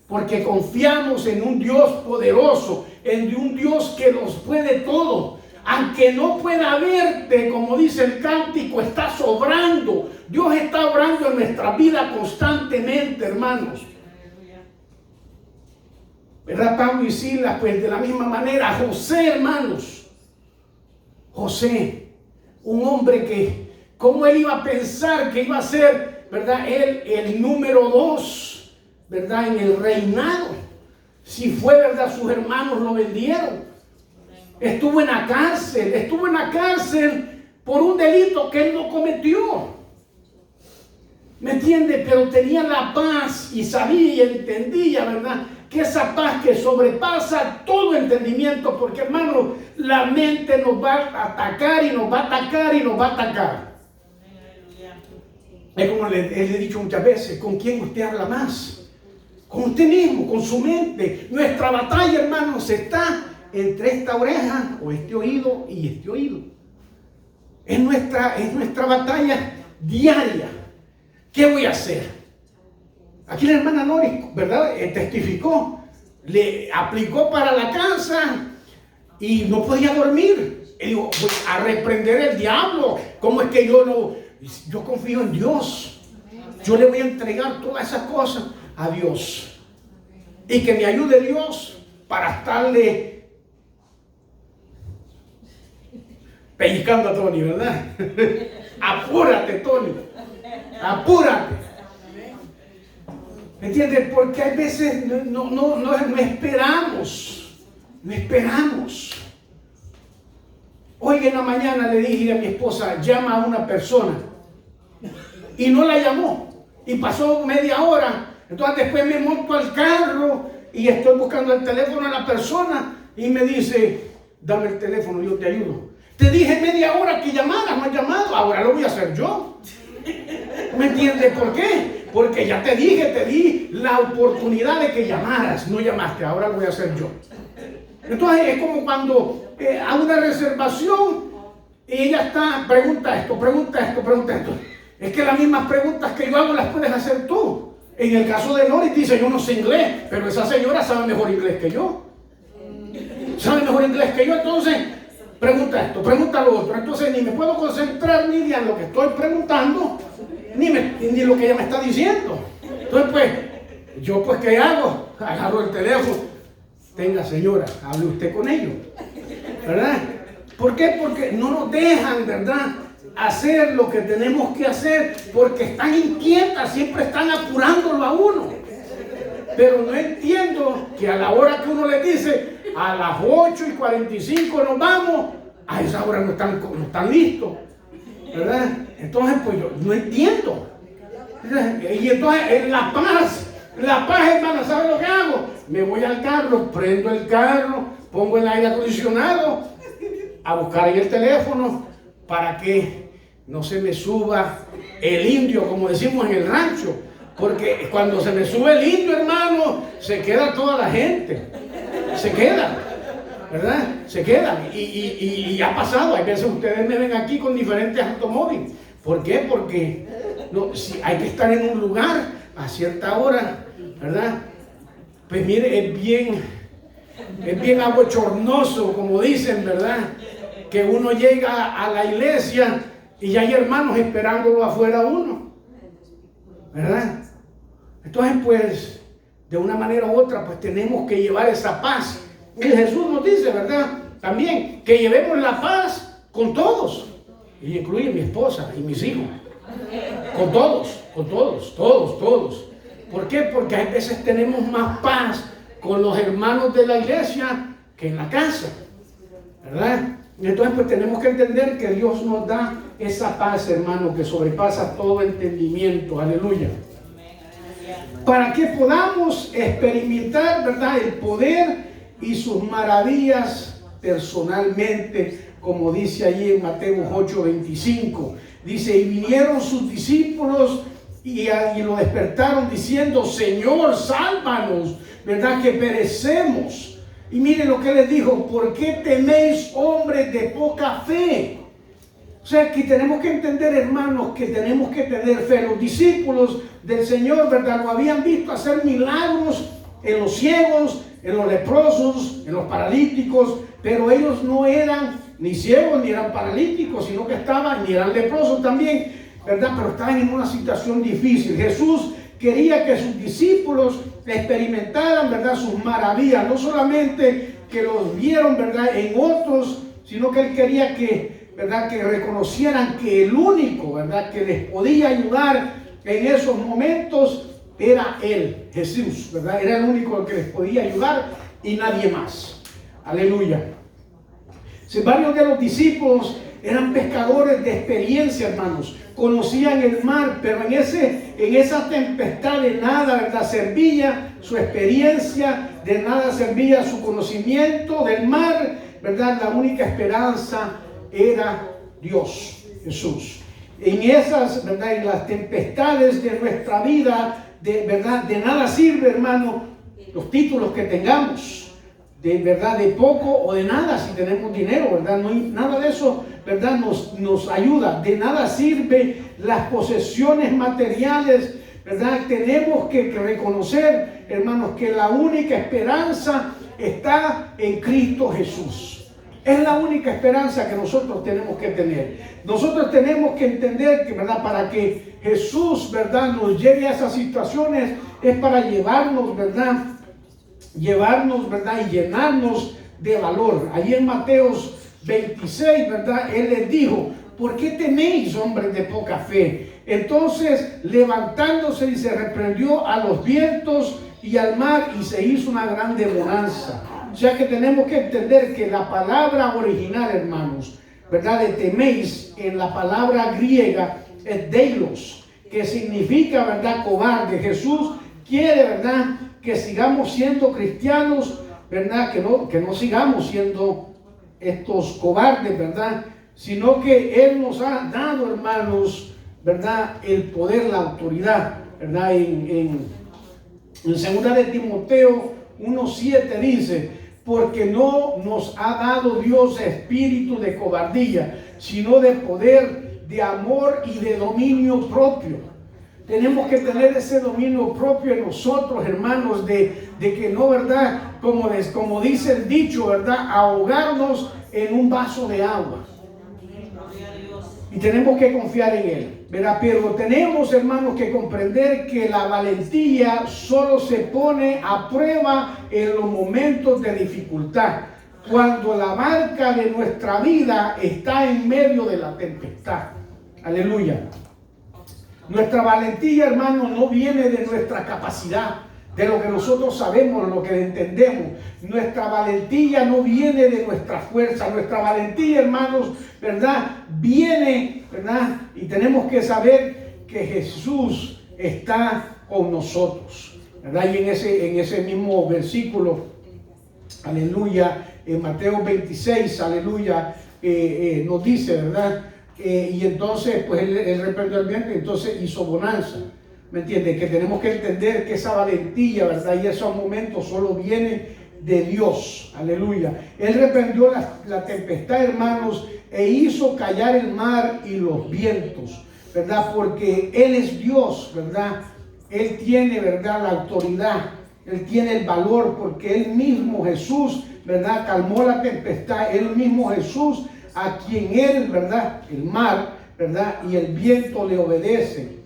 Porque confiamos en un Dios poderoso, en un Dios que nos puede todo. Aunque no pueda verte, como dice el cántico, está sobrando. Dios está obrando en nuestra vida constantemente, hermanos. ¿Verdad? Pablo y Silas, pues de la misma manera. José, hermanos. José, un hombre que, ¿cómo él iba a pensar que iba a ser, ¿verdad? Él el número 2, ¿verdad? En el reinado. Si fue, ¿verdad? Sus hermanos lo vendieron. Estuvo en la cárcel por un delito que él no cometió. ¿Me entiende? Pero tenía la paz y sabía y entendía, ¿verdad? Que esa paz que sobrepasa todo entendimiento, porque, hermano, la mente nos va a atacar y nos va a atacar y nos va a atacar. Es como le he dicho muchas veces, ¿con quién usted habla más? Con usted mismo, con su mente. Nuestra batalla, hermanos, está entre esta oreja o este oído y este oído. Es nuestra batalla diaria. ¿Qué voy a hacer? Aquí la hermana Noris, ¿verdad? Testificó. Le aplicó para la casa y no podía dormir. Y digo, voy a reprender el diablo. ¿Cómo es que yo confío en Dios? Yo le voy a entregar todas esas cosas a Dios. Y que me ayude Dios para estarle pellizcando a Tony, ¿verdad? Apúrate, Tony. Apúrate. ¿Entiendes? Porque hay veces no esperamos. No esperamos. Hoy en la mañana le dije a mi esposa, llama a una persona. Y no la llamó. Y pasó media hora. Entonces después me monto al carro y estoy buscando el teléfono a la persona. Y me dice, dame el teléfono, yo te ayudo. Te dije media hora que llamaras, no has llamado. Ahora lo voy a hacer yo. ¿Me entiendes por qué? Porque ya te dije, te di la oportunidad de que llamaras. No llamaste, ahora lo voy a hacer yo. Entonces es como cuando a una reservación y ella pregunta esto. Es que las mismas preguntas que yo hago las puedes hacer tú. En el caso de Noris dice, yo no sé inglés, pero esa señora sabe mejor inglés que yo. Sabe mejor inglés que yo, entonces pregunta esto, pregunta lo otro. Entonces ni me puedo concentrar ni en lo que estoy preguntando, ni lo que ella me está diciendo. Entonces pues, yo pues ¿qué hago? Agarro el teléfono. Tenga señora, hable usted con ellos, ¿verdad? ¿Por qué? Porque no nos dejan, ¿verdad?, hacer lo que tenemos que hacer, porque están inquietas, siempre están apurándolo a uno. Pero no entiendo que a la hora que uno le dice, a las 8:45 nos vamos, a esa hora no están listos, ¿verdad? Entonces, pues yo no entiendo. Y entonces, en la paz, hermano, ¿sabe lo que hago? Me voy al carro, prendo el carro, pongo el aire acondicionado, a buscar ahí el teléfono para que no se me suba el indio, como decimos en el rancho. Porque cuando se me sube el indio, hermano, se queda toda la gente. Se queda, ¿verdad? Se quedan. Y ha pasado. Hay veces ustedes me ven aquí con diferentes automóviles. ¿Por qué? Porque si hay que estar en un lugar a cierta hora, ¿verdad? Pues mire, es bien abochornoso, como dicen, ¿verdad? Que uno llega a la iglesia y hay hermanos esperándolo afuera uno, ¿verdad? Entonces, pues, de una manera u otra, pues tenemos que llevar esa paz. Y Jesús nos dice, ¿verdad?, también, que llevemos la paz con todos. Y incluye mi esposa y mis hijos. Con todos. ¿Por qué? Porque a veces tenemos más paz con los hermanos de la iglesia que en la casa, ¿verdad? Y entonces pues tenemos que entender que Dios nos da esa paz, hermano, que sobrepasa todo entendimiento. Aleluya. Para que podamos experimentar, ¿verdad?, el poder y sus maravillas personalmente, como dice allí en Mateo 8:25. Dice, y vinieron sus discípulos y lo despertaron diciendo, Señor, sálvanos, ¿verdad?, que perecemos. Y miren lo que les dijo, ¿por qué teméis, hombres de poca fe? O sea, que tenemos que entender, hermanos, que tenemos que tener fe. Los discípulos del Señor, ¿verdad?, lo habían visto hacer milagros en los ciegos, en los leprosos, en los paralíticos, pero ellos no eran ni ciegos ni eran paralíticos, sino que estaban, ni eran leprosos también, ¿verdad?, pero estaban en una situación difícil. Jesús quería que sus discípulos experimentaran, ¿verdad?, sus maravillas, no solamente que los vieron, ¿verdad?, en otros, sino que Él quería que, ¿verdad?, que reconocieran que el único, ¿verdad?, que les podía ayudar en esos momentos era Él, Jesús, ¿verdad? Era el único que les podía ayudar y nadie más. Aleluya. Si varios de los discípulos eran pescadores de experiencia, hermanos, conocían el mar, pero en esa tempestad de nada, ¿verdad?, servía su experiencia, de nada servía su conocimiento del mar, ¿verdad? La única esperanza era Dios, Jesús. en esas, ¿verdad? En las tempestades de nuestra vida, ¿verdad? De nada sirve, hermano, los títulos que tengamos, de verdad, de poco o de nada si tenemos dinero, ¿verdad? No hay nada de eso, ¿verdad? Nos ayuda. De nada sirve las posesiones materiales, ¿verdad? Tenemos que reconocer, hermanos, que la única esperanza está en Cristo Jesús. Es la única esperanza que nosotros tenemos que tener. Nosotros tenemos que entender que, ¿verdad? Para que Jesús, ¿verdad? Nos lleve a esas situaciones, es para llevarnos, ¿verdad? Llevarnos, ¿verdad? Y llenarnos de valor. Allí en Mateos 26, ¿verdad? Él les dijo: ¿por qué teméis, hombres de poca fe? Entonces, levantándose, y se reprendió a los vientos y al mar, y se hizo una grande bonanza. O sea que tenemos que entender que la palabra original, hermanos, ¿verdad? De teméis, en la palabra griega es deilos, que significa, ¿verdad? Cobarde. Jesús quiere, ¿verdad? Que sigamos siendo cristianos, ¿verdad? Que no sigamos siendo estos cobardes, ¿verdad? Sino que Él nos ha dado, hermanos, ¿verdad? El poder, la autoridad, ¿verdad? En 2 de Timoteo 1:7 dice: porque no nos ha dado Dios espíritu de cobardía, sino de poder, de amor y de dominio propio. Tenemos que tener ese dominio propio en nosotros, hermanos, de que no, ¿verdad? Como dice el dicho, ¿verdad? Ahogarnos en un vaso de agua. Y tenemos que confiar en Él, ¿verdad? Pero tenemos, hermanos, que comprender que la valentía solo se pone a prueba en los momentos de dificultad, cuando la barca de nuestra vida está en medio de la tempestad. Aleluya. Nuestra valentía, hermanos, no viene de nuestra capacidad, de lo que nosotros sabemos, lo que entendemos. Nuestra valentía no viene de nuestra fuerza. Nuestra valentía, hermanos, ¿verdad? Viene, ¿verdad? Y tenemos que saber que Jesús está con nosotros, ¿verdad? Y en ese mismo versículo, aleluya, en Mateo 26, aleluya, nos dice, ¿verdad? Y entonces, pues él reprendió al viento y entonces hizo bonanza. ¿Me entiende? Que tenemos que entender que esa valentía, ¿verdad? Y esos momentos solo vienen de Dios. Aleluya. Él reprendió la tempestad, hermanos, e hizo callar el mar y los vientos, ¿verdad? Porque Él es Dios, ¿verdad? Él tiene, ¿verdad? La autoridad. Él tiene el valor, porque Él mismo, Jesús, ¿verdad? Calmó la tempestad. Él mismo, Jesús, a quien Él, ¿verdad? El mar, ¿verdad? Y el viento le obedece,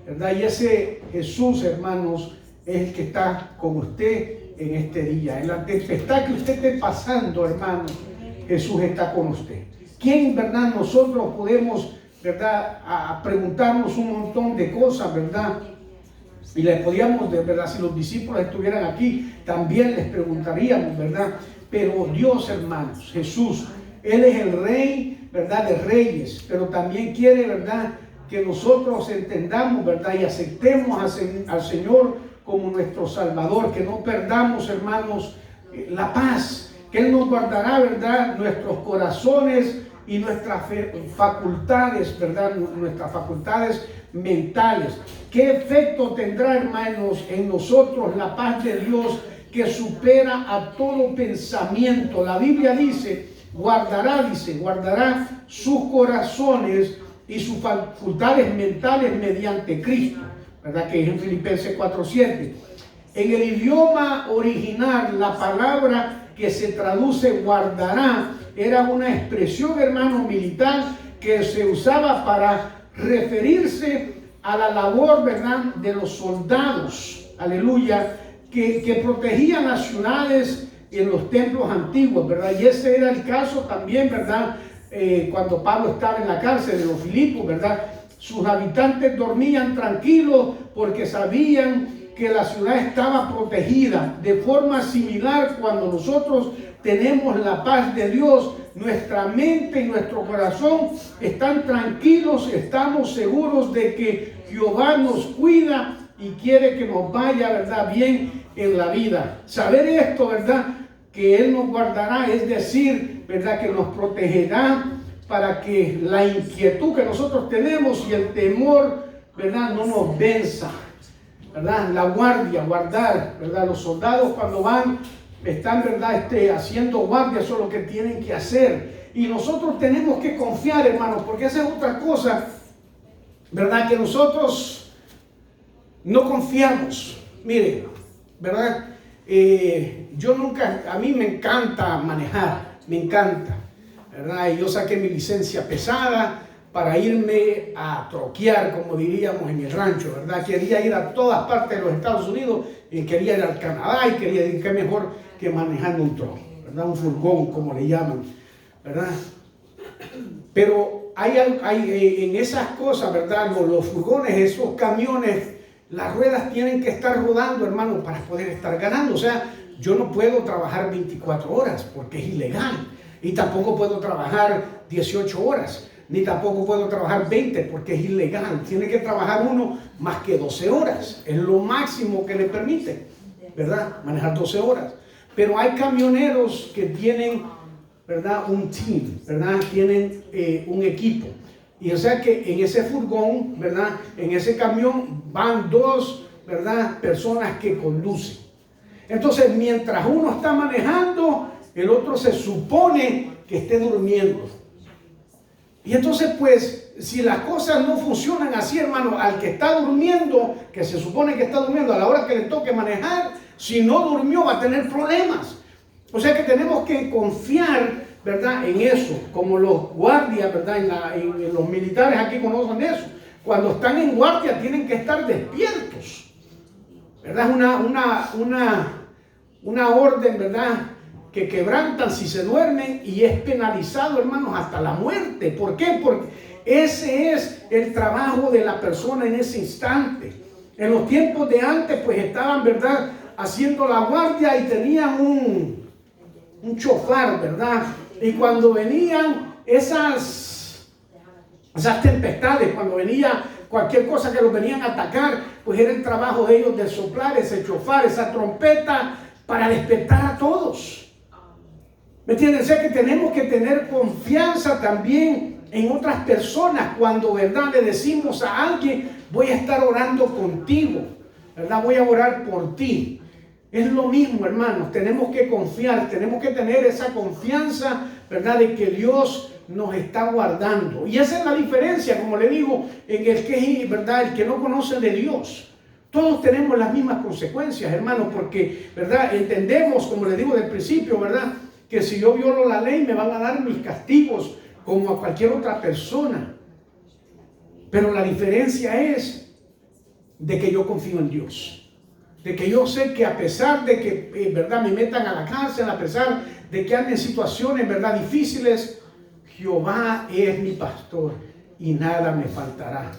¿verdad? Y ese Jesús, hermanos, es el que está con usted en este día. En la tempestad que usted esté pasando, hermano, Jesús está con usted. ¿Quién, verdad? Nosotros podemos, ¿verdad? A preguntarnos un montón de cosas, ¿verdad? Y les podíamos, ¿verdad? Si los discípulos estuvieran aquí, también les preguntaríamos, ¿verdad? Pero Dios, hermanos, Jesús, Él es el Rey, ¿verdad? De reyes, pero también quiere, ¿verdad? Que nosotros entendamos, ¿verdad? Y aceptemos al Señor como nuestro Salvador, que no perdamos, hermanos, la paz, que Él nos guardará, ¿verdad? Nuestros corazones y nuestras facultades, ¿verdad? Nuestras facultades mentales. ¿Qué efecto tendrá, hermanos, en nosotros la paz de Dios que supera a todo pensamiento? La Biblia dice, guardará sus corazones y sus facultades mentales mediante Cristo, ¿verdad? Que es en Filipenses 4:7. En el idioma original, la palabra que se traduce guardará era una expresión, hermano, militar que se usaba para referirse a la labor, ¿verdad? De los soldados, aleluya, que protegían las ciudades en los templos antiguos, ¿verdad? Y ese era el caso también, ¿verdad? Cuando Pablo estaba en la cárcel de los Filipos, ¿verdad? Sus habitantes dormían tranquilos porque sabían que la ciudad estaba protegida. De forma similar, cuando nosotros tenemos la paz de Dios, nuestra mente y nuestro corazón están tranquilos, estamos seguros de que Jehová nos cuida y quiere que nos vaya, ¿verdad?, bien en la vida. Saber esto, ¿verdad?, que Él nos guardará, es decir, ¿verdad?, que nos protegerá para que la inquietud que nosotros tenemos y el temor, ¿verdad?, no nos venza, ¿verdad? La guardia, guardar, ¿verdad? Los soldados cuando van, están, ¿verdad?, haciendo guardia, eso es lo que tienen que hacer. Y nosotros tenemos que confiar, hermanos, porque esa es otra cosa, ¿verdad?, que nosotros no confiamos. Miren, ¿verdad? A mí me encanta manejar, me encanta, ¿verdad? Y yo saqué mi licencia pesada para irme a troquear, como diríamos en el rancho, ¿verdad? Quería ir a todas partes de los Estados Unidos, y quería ir al Canadá, y quería ir, qué mejor que manejando un troque, ¿verdad? Un furgón, como le llaman, ¿verdad? Pero hay en esas cosas, ¿verdad? Los furgones, esos camiones, las ruedas tienen que estar rodando, hermano, para poder estar ganando. O sea, yo no puedo trabajar 24 horas porque es ilegal. Y tampoco puedo trabajar 18 horas. Ni tampoco puedo trabajar 20 porque es ilegal. Tiene que trabajar uno más que 12 horas. Es lo máximo que le permite, ¿verdad? Manejar 12 horas. Pero hay camioneros que tienen, ¿verdad?, un team, ¿verdad? Tienen un equipo. Y o sea que en ese furgón, ¿verdad?, en ese camión van dos, ¿verdad?, personas que conducen. Entonces, mientras uno está manejando, el otro se supone que esté durmiendo. Y entonces, pues, si las cosas no funcionan así, hermano, al que está durmiendo, que se supone que está durmiendo a la hora que le toque manejar, si no durmió va a tener problemas. O sea que tenemos que confiar, ¿verdad?, en eso, como los guardias, ¿verdad?, en los militares aquí conocen eso. Cuando están en guardia tienen que estar despiertos, ¿verdad? Una orden, ¿verdad?, que quebrantan si se duermen y es penalizado, hermanos, hasta la muerte. ¿Por qué? Porque ese es el trabajo de la persona en ese instante. En los tiempos de antes, pues estaban, ¿verdad?, haciendo la guardia y tenían un chofar, ¿verdad? Y cuando venían esas tempestades, cuando venía cualquier cosa que los venían a atacar, pues era el trabajo de ellos de soplar ese chofar, esa trompeta, para despertar a todos. ¿Me entienden? O sea que tenemos que tener confianza también en otras personas. Cuando, ¿verdad?, le decimos a alguien, voy a estar orando contigo, ¿verdad?, voy a orar por ti. Es lo mismo, hermanos, tenemos que confiar, tenemos que tener esa confianza, ¿verdad?, de que Dios nos está guardando. Y esa es la diferencia, como le digo, en el que, ¿verdad?, el que no conoce de Dios. Todos tenemos las mismas consecuencias, hermanos, porque, ¿verdad?, entendemos, como le digo del principio, ¿verdad?, que si yo violo la ley me van a dar mis castigos como a cualquier otra persona. Pero la diferencia es de que yo confío en Dios. De que yo sé que a pesar de que, ¿verdad?, me metan a la cárcel, a pesar de que ande en situaciones, ¿verdad?, difíciles, Jehová es mi pastor y nada me faltará,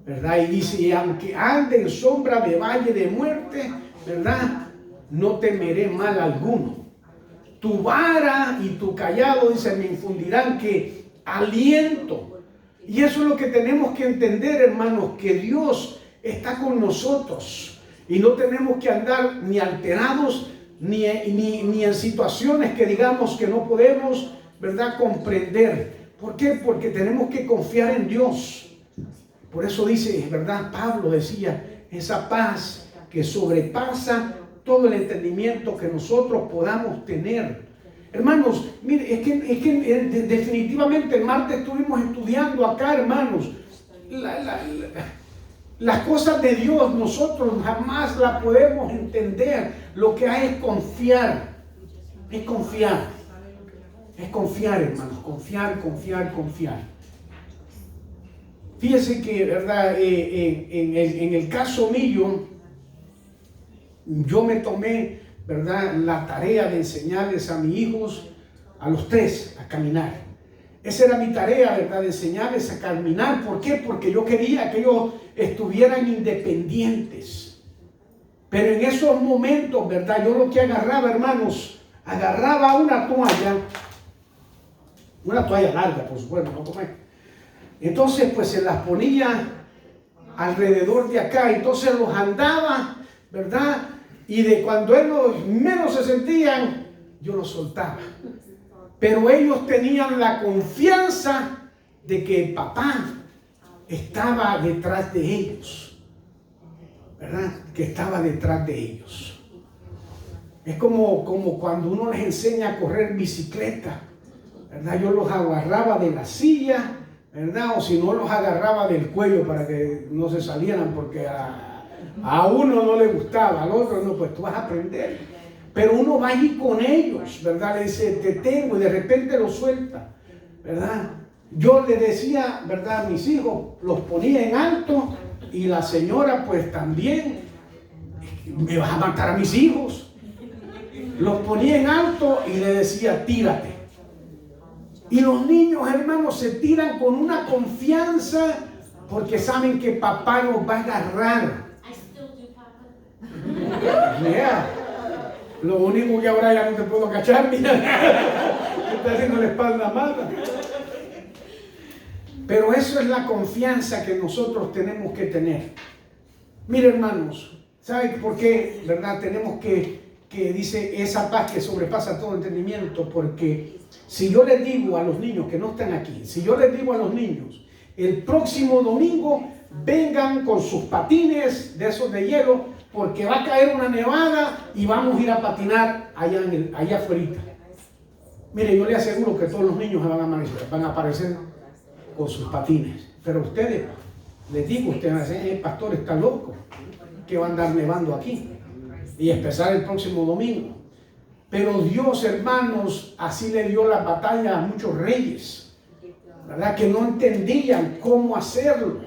¿verdad? Y dice, y aunque ande en sombra de valle de muerte, ¿verdad?, no temeré mal alguno. Tu vara y tu callado, dice, me infundirán que aliento. Y eso es lo que tenemos que entender, hermanos, que Dios está con nosotros. Y no tenemos que andar ni alterados, ni en situaciones que digamos que no podemos, ¿verdad?, comprender. ¿Por qué? Porque tenemos que confiar en Dios. Por eso dice, ¿verdad?, Pablo decía, esa paz que sobrepasa todo el entendimiento que nosotros podamos tener. Hermanos, mire, es que definitivamente el martes estuvimos estudiando acá, hermanos, las cosas de Dios nosotros jamás las podemos entender. Lo que hay es confiar. Es confiar. Es confiar, hermanos. Confiar. Fíjense que, ¿verdad? En el caso mío, yo me tomé, ¿verdad?, la tarea de enseñarles a mis hijos, a los tres, a caminar. Esa era mi tarea, ¿verdad?, de enseñarles a caminar. ¿Por qué? Porque yo quería que ellos estuvieran independientes. Pero en esos momentos, ¿verdad?, yo lo que agarraba, hermanos, agarraba una toalla larga, por supuesto, ¿no? Entonces, pues se las ponía alrededor de acá, entonces los andaba, ¿verdad? Y de cuando ellos menos se sentían, yo los soltaba. Pero ellos tenían la confianza de que el papá estaba detrás de ellos, ¿verdad? Que estaba detrás de ellos. Es como cuando uno les enseña a correr bicicleta, ¿verdad? Yo los agarraba de la silla, ¿verdad? O si no, los agarraba del cuello para que no se salieran, porque a uno no le gustaba, al otro no, pues tú vas a aprender. Pero uno va allí con ellos, ¿verdad? Le dice, te tengo, y de repente lo suelta, ¿verdad? Yo le decía, ¿verdad? A mis hijos, los ponía en alto, y la señora pues también, me vas a matar a mis hijos. Los ponía en alto y le decía, tírate. Y los niños, hermanos, se tiran con una confianza porque saben que papá los va a agarrar. Yeah. Lo único que ahora ya no te puedo cachar, mira, me está haciendo la espalda mala. Pero eso es la confianza que nosotros tenemos que tener. Mire, hermanos, ¿saben por qué, verdad? Tenemos que dice esa paz que sobrepasa todo entendimiento, porque si yo les digo a los niños que no están aquí, si yo les digo a los niños, el próximo domingo vengan con sus patines de esos de hielo, porque va a caer una nevada y vamos a ir a patinar allá afuera. Mire, yo le aseguro que todos los niños van a aparecer con sus patines. Pero ustedes, les digo, ustedes, el pastor está loco, que va a andar nevando aquí. Y empezar el próximo domingo. Pero Dios, hermanos, así le dio la batalla a muchos reyes, ¿verdad? Que no entendían cómo hacerlo,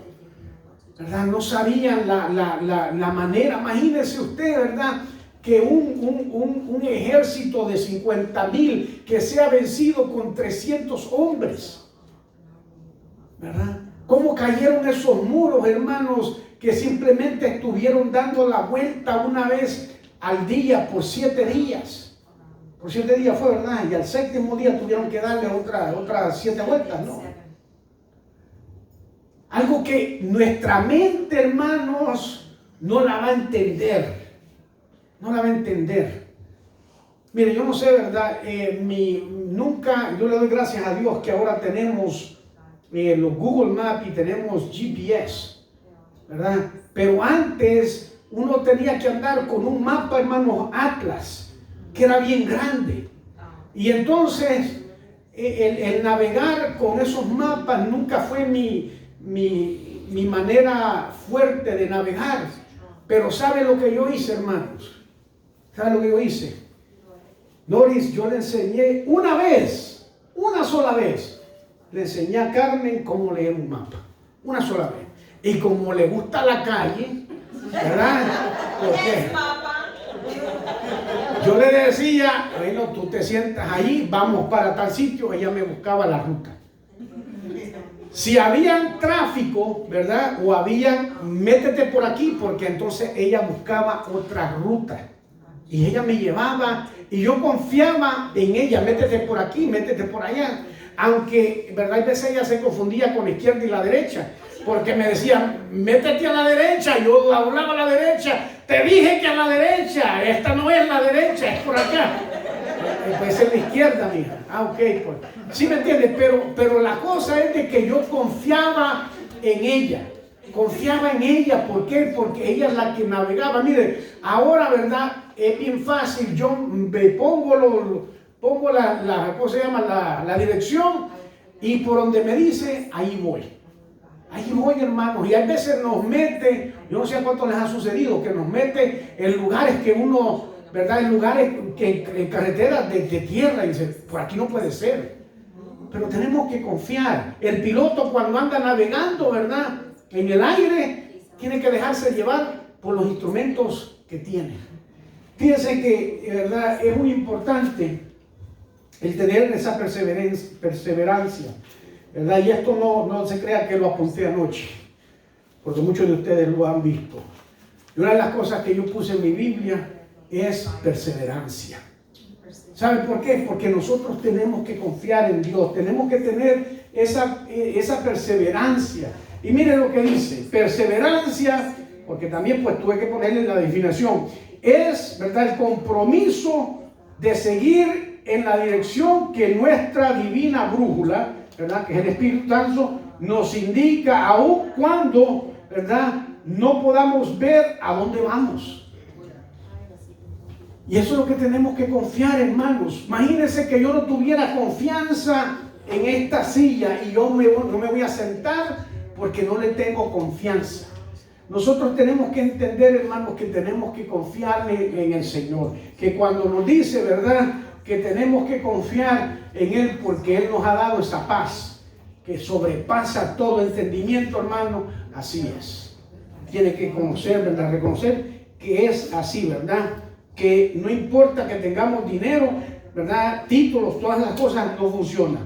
¿verdad? No sabían la manera. Imagínense usted, ¿verdad? Que un ejército de 50,000 que sea vencido con 300 hombres, ¿verdad? ¿Cómo cayeron esos muros, hermanos, que simplemente estuvieron dando la vuelta una vez al día por 7 días? Por 7 días fue, ¿verdad? Y al 7º día tuvieron que darle otras 7 vueltas, ¿no? Algo que nuestra mente, hermanos, no la va a entender. No la va a entender. Mire, yo no sé, ¿verdad? Yo le doy gracias a Dios que ahora tenemos los Google Maps y tenemos GPS, ¿verdad? Pero antes uno tenía que andar con un mapa, hermanos, Atlas, que era bien grande. Y entonces el navegar con esos mapas nunca fue mi manera fuerte de navegar. Pero ¿sabe lo que yo hice, hermanos? ¿Sabe lo que yo hice? Doris, yo le enseñé una sola vez, le enseñé a Carmen cómo leer un mapa. Una sola vez. Y como le gusta la calle, ¿verdad? ¿Por qué? Yo le decía, bueno, tú te sientas ahí, vamos para tal sitio. Ella me buscaba la ruta. Si había tráfico, ¿verdad? O métete por aquí, porque entonces ella buscaba otra ruta. Y ella me llevaba, y yo confiaba en ella, métete por aquí, métete por allá. Aunque, ¿verdad? A veces ella se confundía con la izquierda y la derecha, porque me decía, métete a la derecha. Yo hablaba a la derecha, te dije que a la derecha, esta no es la derecha, es por acá. Puede ser la izquierda, mija. Ok, pues. Sí me entiendes, pero la cosa es de que yo confiaba en ella. Confiaba en ella, ¿por qué? Porque ella es la que navegaba. Mire, ahora, ¿verdad? Es bien fácil, yo me pongo ¿cómo se llama? La dirección, y por donde me dice, ahí voy. Ahí voy, hermanos. Y a veces nos mete, yo no sé a cuánto les ha sucedido, que nos mete en lugares que uno, ¿verdad? En lugares, en carreteras de tierra, y dice, por aquí no puede ser. Pero tenemos que confiar. El piloto cuando anda navegando, ¿verdad? En el aire, tiene que dejarse llevar por los instrumentos que tiene. Fíjense que, ¿verdad? Es muy importante el tener esa perseverancia, ¿verdad? Y esto no se crea que lo apunté anoche, porque muchos de ustedes lo han visto. Y una de las cosas que yo puse en mi Biblia es perseverancia. ¿Saben por qué? Porque nosotros tenemos que confiar en Dios, tenemos que tener esa perseverancia. Y miren lo que dice, perseverancia, porque también pues tuve que ponerle la definición, es, ¿verdad?, el compromiso de seguir en la dirección que nuestra divina brújula, ¿verdad?, que es el Espíritu Santo, nos indica, aun cuando, ¿verdad?, no podamos ver a dónde vamos. Y eso es lo que tenemos que confiar, hermanos. Imagínense que yo no tuviera confianza en esta silla y yo no me voy a sentar porque no le tengo confianza. Nosotros tenemos que entender, hermanos, que tenemos que confiarle en el Señor. Que cuando nos dice, ¿verdad?, que tenemos que confiar en Él porque Él nos ha dado esa paz que sobrepasa todo entendimiento, hermano, así es. Tiene que conocer, ¿verdad?, reconocer que es así, ¿verdad? Que no importa que tengamos dinero, ¿verdad?, títulos, todas las cosas no funcionan,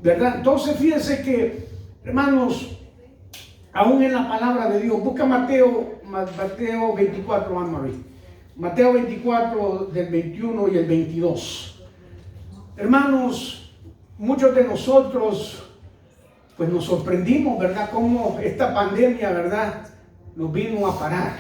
¿verdad? Entonces fíjense que, hermanos, aún en la palabra de Dios, busca Mateo 24, Anne-Marie. Mateo 24 del 21 y el 22. Hermanos, muchos de nosotros pues nos sorprendimos, ¿verdad?, cómo esta pandemia, ¿verdad?, nos vino a parar.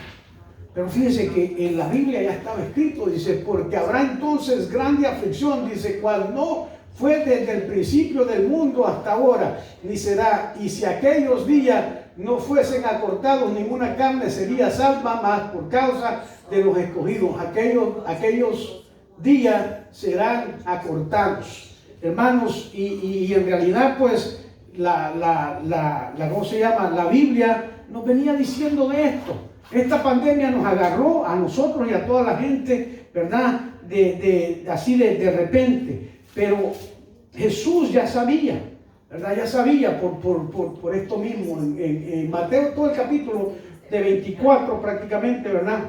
Pero fíjense que en la Biblia ya estaba escrito, dice, porque habrá entonces grande aflicción, dice, cual no fue desde el principio del mundo hasta ahora, ni será, y si aquellos días no fuesen acortados, ninguna carne sería salva, más por causa de los escogidos. Aquellos días serán acortados, hermanos, y en realidad pues ¿cómo se llama? La Biblia nos venía diciendo de esto. Esta pandemia nos agarró a nosotros y a toda la gente, ¿verdad?, así de repente. Pero Jesús ya sabía, ¿verdad? Ya sabía por esto mismo. En Mateo, todo el capítulo de 24 prácticamente, ¿verdad?,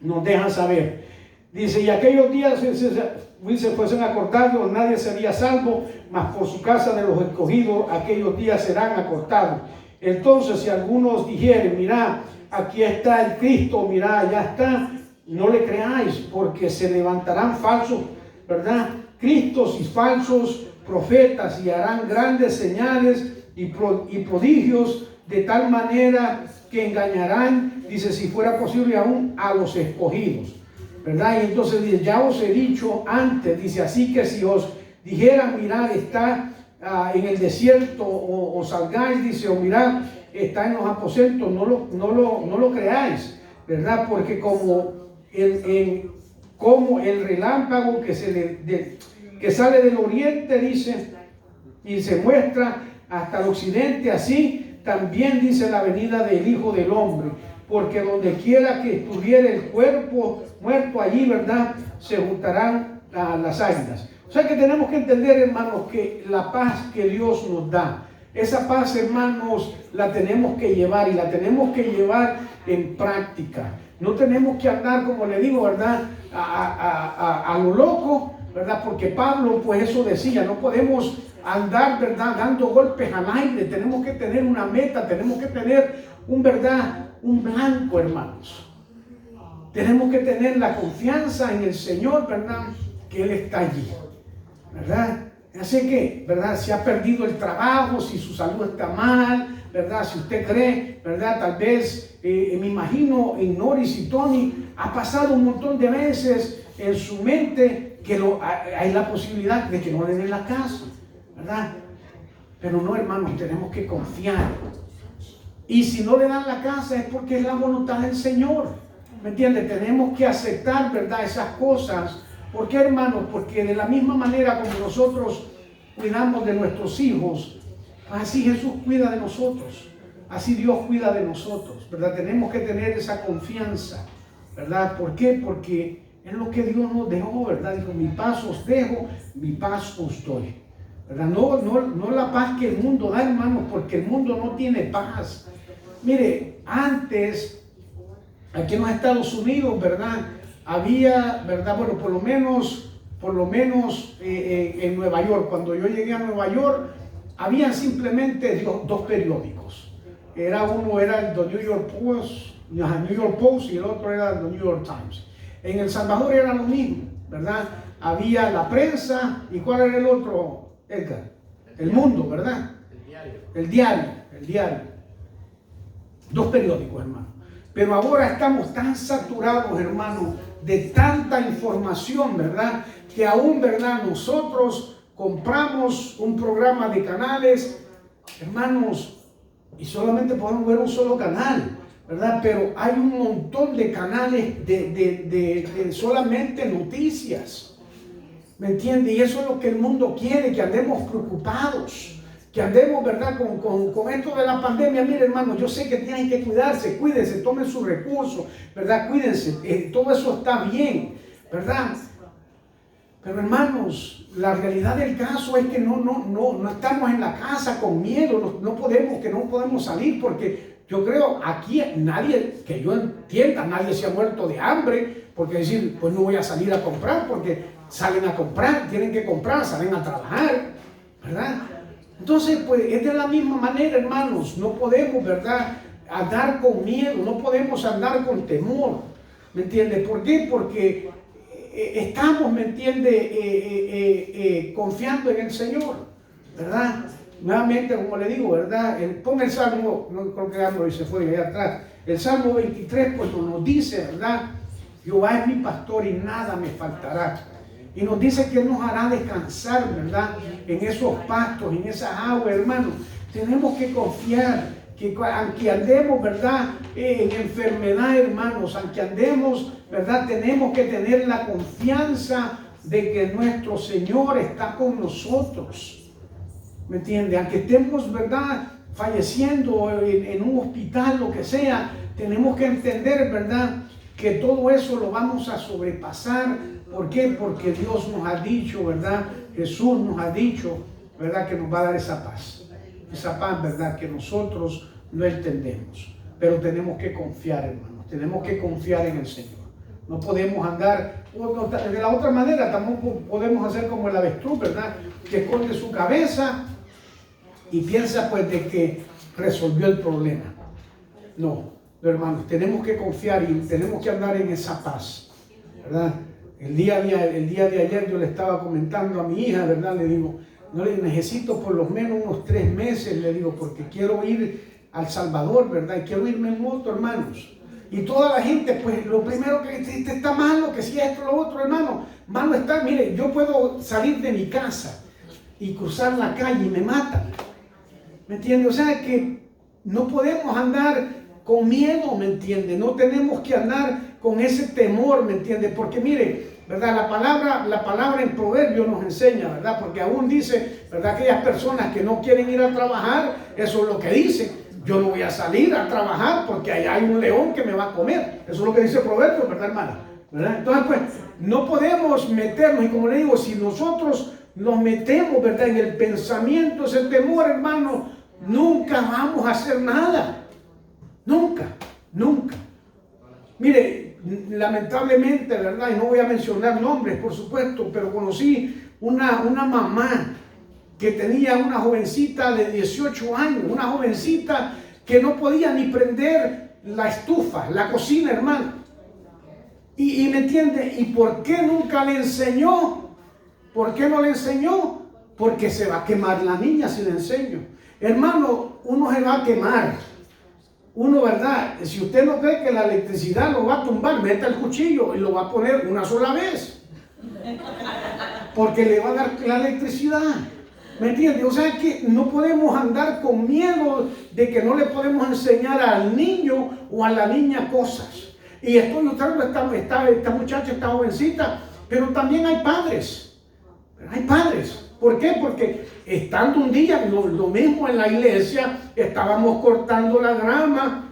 nos deja saber. Dice, y aquellos días se fuesen acortados, nadie sería salvo, mas por su casa de los escogidos aquellos días serán acortados. Entonces, si algunos dijeren, mira, aquí está el Cristo, mira, allá está, no le creáis, porque se levantarán falsos, ¿verdad?, cristos y falsos profetas, y harán grandes señales y prodigios, de tal manera que engañarán, dice, si fuera posible aún a los escogidos, ¿verdad? Y entonces dice, ya os he dicho antes, dice, así que si os dijeran, mirad, está en el desierto, o salgáis, dice, o mirad, está en los aposentos, no lo creáis, ¿verdad? Porque como el relámpago que sale del oriente, dice, y se muestra hasta el occidente, así también dice la venida del Hijo del Hombre, porque donde quiera que estuviera el cuerpo muerto, allí, ¿verdad?, se juntarán las águilas. O sea que tenemos que entender, hermanos, que la paz que Dios nos da, esa paz, hermanos, la tenemos que llevar, y la tenemos que llevar en práctica. No tenemos que andar, como le digo, ¿verdad?, a lo loco, ¿verdad? Porque Pablo, pues eso decía, no podemos andar, ¿verdad?, dando golpes al aire. Tenemos que tener una meta, tenemos que tener un blanco, hermanos. Tenemos que tener la confianza en el Señor, ¿verdad?, que Él está allí, ¿verdad? Así que, ¿verdad?, si ha perdido el trabajo, si su salud está mal, ¿verdad?, si usted cree, ¿verdad?, tal vez, me imagino en Norris y Tony, ha pasado un montón de veces en su mente que hay la posibilidad de que no le den la casa, ¿verdad? Pero no, hermanos, tenemos que confiar. Y si no le dan la casa es porque es la voluntad del Señor, ¿me entiende? Tenemos que aceptar, ¿verdad?, esas cosas. ¿Por qué, hermanos? Porque de la misma manera como nosotros cuidamos de nuestros hijos, así Jesús cuida de nosotros, así Dios cuida de nosotros, ¿verdad? Tenemos que tener esa confianza, ¿verdad? ¿Por qué? Porque es lo que Dios nos dejó, ¿verdad? Dijo, mi paz os dejo, mi paz os doy, ¿verdad? No la paz que el mundo da, hermanos, porque el mundo no tiene paz. Mire, antes, aquí en los Estados Unidos, ¿verdad?, había, ¿verdad?, bueno, por lo menos en Nueva York, cuando yo llegué a Nueva York, habían simplemente dos periódicos. Uno era el New York Post y el otro era el New York Times. En El Salvador era lo mismo, ¿verdad? Había la prensa, ¿y cuál era el otro, Edgar? El Mundo, ¿verdad? El diario. Dos periódicos, hermano. Pero ahora estamos tan saturados, hermano, de tanta información, ¿verdad? Que aún, ¿verdad? Nosotros compramos un programa de canales, hermanos, y solamente podemos ver un solo canal, ¿verdad? Pero hay un montón de canales de solamente noticias, ¿me entiende? Y eso es lo que el mundo quiere, que andemos preocupados, que andemos, ¿verdad? Con esto de la pandemia. Mire, hermanos, yo sé que tienen que cuidarse, cuídense, tomen sus recursos, ¿verdad? Cuídense, todo eso está bien, ¿verdad? Pero hermanos, la realidad del caso es que no estamos en la casa con miedo, no podemos salir, porque yo creo aquí nadie, que yo entienda, nadie se ha muerto de hambre, porque decir, pues no voy a salir a comprar, porque salen a comprar, tienen que comprar, salen a trabajar, ¿verdad? Entonces, pues es de la misma manera, hermanos, no podemos, ¿verdad?, andar con miedo, no podemos andar con temor, ¿me entiende? ¿Por qué? Porque estamos, ¿me entiende?, confiando en el Señor, ¿verdad? Nuevamente, como le digo, ¿verdad? Ponga el Salmo, no creo que Ambro se fue allá atrás, el Salmo 23, pues nos dice, ¿verdad? Jehová es mi pastor y nada me faltará. Y nos dice que Él nos hará descansar, ¿verdad? En esos pastos, en esas aguas, hermanos. Tenemos que confiar que aunque andemos, ¿verdad?, en enfermedad, hermanos, aunque andemos, ¿verdad?, tenemos que tener la confianza de que nuestro Señor está con nosotros. ¿Me entiende? Aunque estemos, ¿verdad?, falleciendo en un hospital, lo que sea, tenemos que entender, ¿verdad?, que todo eso lo vamos a sobrepasar. ¿Por qué? Porque Dios nos ha dicho, ¿verdad? Jesús nos ha dicho, ¿verdad?, que nos va a dar esa paz. Esa paz, ¿verdad?, que nosotros no entendemos. Pero tenemos que confiar, hermanos. Tenemos que confiar en el Señor. No podemos andar de la otra manera. Tampoco podemos hacer como el avestruz, ¿verdad?, que esconde su cabeza y piensa, pues, de que resolvió el problema. No, hermanos, tenemos que confiar y tenemos que andar en esa paz, ¿verdad? El día de ayer yo le estaba comentando a mi hija, ¿verdad? Le digo, no, le necesito por lo menos unos 3 meses, le digo, porque quiero ir al Salvador, ¿verdad? Y quiero irme en moto, hermanos. Y toda la gente, pues, lo primero que está malo, que si esto, lo otro, hermano, malo está. Mire, yo puedo salir de mi casa y cruzar la calle y me matan. ¿Me entiende? O sea que no podemos andar con miedo, ¿me entiende? No tenemos que andar con ese temor, ¿me entiende? Porque mire, ¿verdad? La palabra en Proverbios nos enseña, ¿verdad? Porque aún dice, ¿verdad?, aquellas personas que no quieren ir a trabajar, eso es lo que dice. Yo no voy a salir a trabajar porque allá hay un león que me va a comer. Eso es lo que dice Proverbios, ¿verdad, hermana? ¿Verdad? Entonces, pues, no podemos meternos, y como le digo, si nosotros nos metemos, ¿verdad?, en el pensamiento, ese temor, hermano, nunca vamos a hacer nada. Nunca, nunca. Mire, lamentablemente, ¿verdad?, y no voy a mencionar nombres, por supuesto, pero conocí una mamá que tenía una jovencita de 18 años, una jovencita que no podía ni prender la estufa, la cocina, hermano. Y me entiende, ¿y por qué nunca le enseñó? ¿Por qué no le enseñó? Porque se va a quemar la niña si le enseño. Hermano, uno se va a quemar. Uno, ¿verdad? Si usted no cree que la electricidad lo va a tumbar, meta el cuchillo y lo va a poner una sola vez. Porque le va a dar la electricidad. ¿Me entiende? O sea que no podemos andar con miedo de que no le podemos enseñar al niño o a la niña cosas. Y estoy notando esta muchacha, esta jovencita, pero también hay padres. Hay padres. ¿Por qué? Porque estando un día, lo mismo en la iglesia, estábamos cortando la grama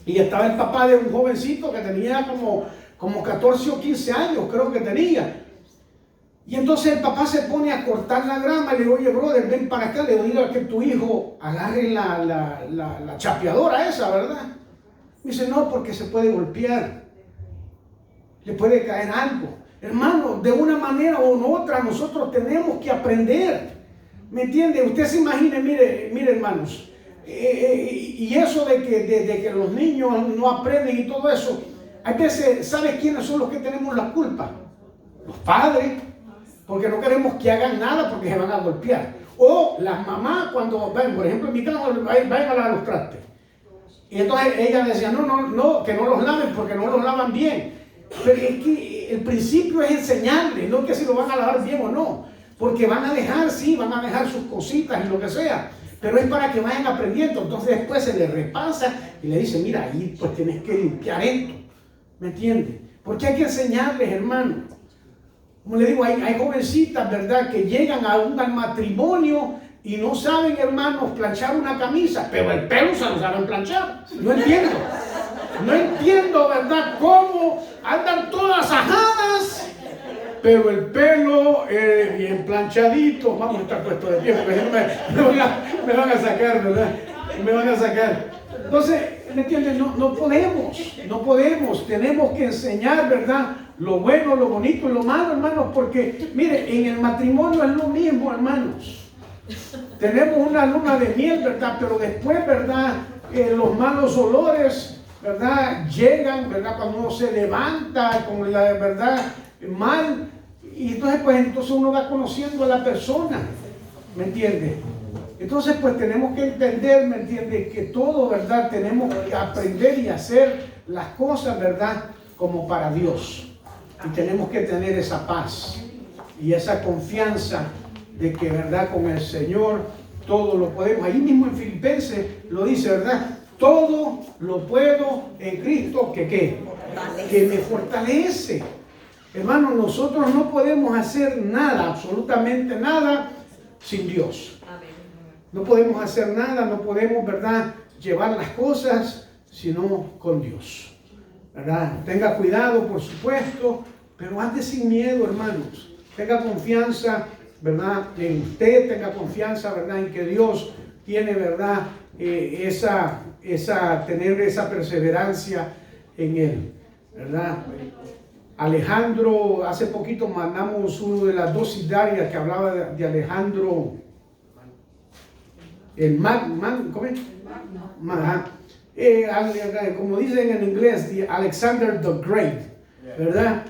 y estaba el papá de un jovencito que tenía como 14 o 15 años, creo que tenía. Y entonces el papá se pone a cortar la grama y le digo, oye, brother, ven para acá, le digo a que tu hijo agarre la chapeadora esa, ¿verdad? Me dice, no, porque se puede golpear, le puede caer algo. Hermano, de una manera u otra nosotros tenemos que aprender, ¿me entiende? Usted se imagine, mire hermanos, y eso de que los niños no aprenden y todo eso, hay veces, ¿sabes quiénes son los que tenemos la culpa? Los padres. Porque no queremos que hagan nada porque se van a golpear. O las mamás cuando ven, por ejemplo en mi casa, vayan a lavar los trastes. Y entonces ella decía, no, que no los laven porque no los lavan bien. Pero es que el principio es enseñarles, no que si lo van a lavar bien o no. Porque van a dejar, sí, van a dejar sus cositas y lo que sea. Pero es para que vayan aprendiendo. Entonces después se les repasa y le dice, mira, ahí pues tienes que limpiar esto. ¿Me entiendes? Porque hay que enseñarles, hermano. Como le digo, hay jovencitas, ¿verdad?, que llegan a un matrimonio y no saben, hermanos, planchar una camisa, pero el pelo se lo saben planchar. No entiendo. No entiendo, ¿verdad?, cómo andan todas ajadas, pero el pelo bien planchadito. Vamos a estar puestos de pie, porque me van a sacar, ¿verdad? Me van a sacar. Entonces, ¿me entienden? No podemos. Tenemos que enseñar, ¿verdad?, lo bueno, lo bonito y lo malo, hermanos, porque, mire, en el matrimonio es lo mismo, hermanos. Tenemos una luna de miel, ¿verdad? Pero después, ¿verdad?, los malos olores, ¿verdad?, llegan, ¿verdad?, cuando uno se levanta con la verdad mal. Y entonces uno va conociendo a la persona, ¿me entiende? Entonces, pues tenemos que entender, ¿me entiende?, que todo, ¿verdad?, tenemos que aprender y hacer las cosas, ¿verdad?, como para Dios. Y tenemos que tener esa paz y esa confianza de que, ¿verdad?, con el Señor todo lo podemos. Ahí mismo en Filipenses lo dice, ¿verdad? Todo lo puedo en Cristo que me fortalece. Hermanos, nosotros no podemos hacer nada, absolutamente nada, sin Dios. No podemos hacer nada, no podemos, ¿verdad?, llevar las cosas, sino con Dios, ¿verdad? Tenga cuidado, por supuesto, pero ande sin miedo, hermanos. Tenga confianza, ¿verdad?, en usted, tenga confianza, ¿verdad?, en que Dios tiene, ¿verdad?, tener esa perseverancia en Él, ¿verdad? Alejandro, hace poquito mandamos uno de las dosis diarias que hablaba de Alejandro, ¿cómo es? Como dicen en inglés, Alexander the Great, ¿verdad?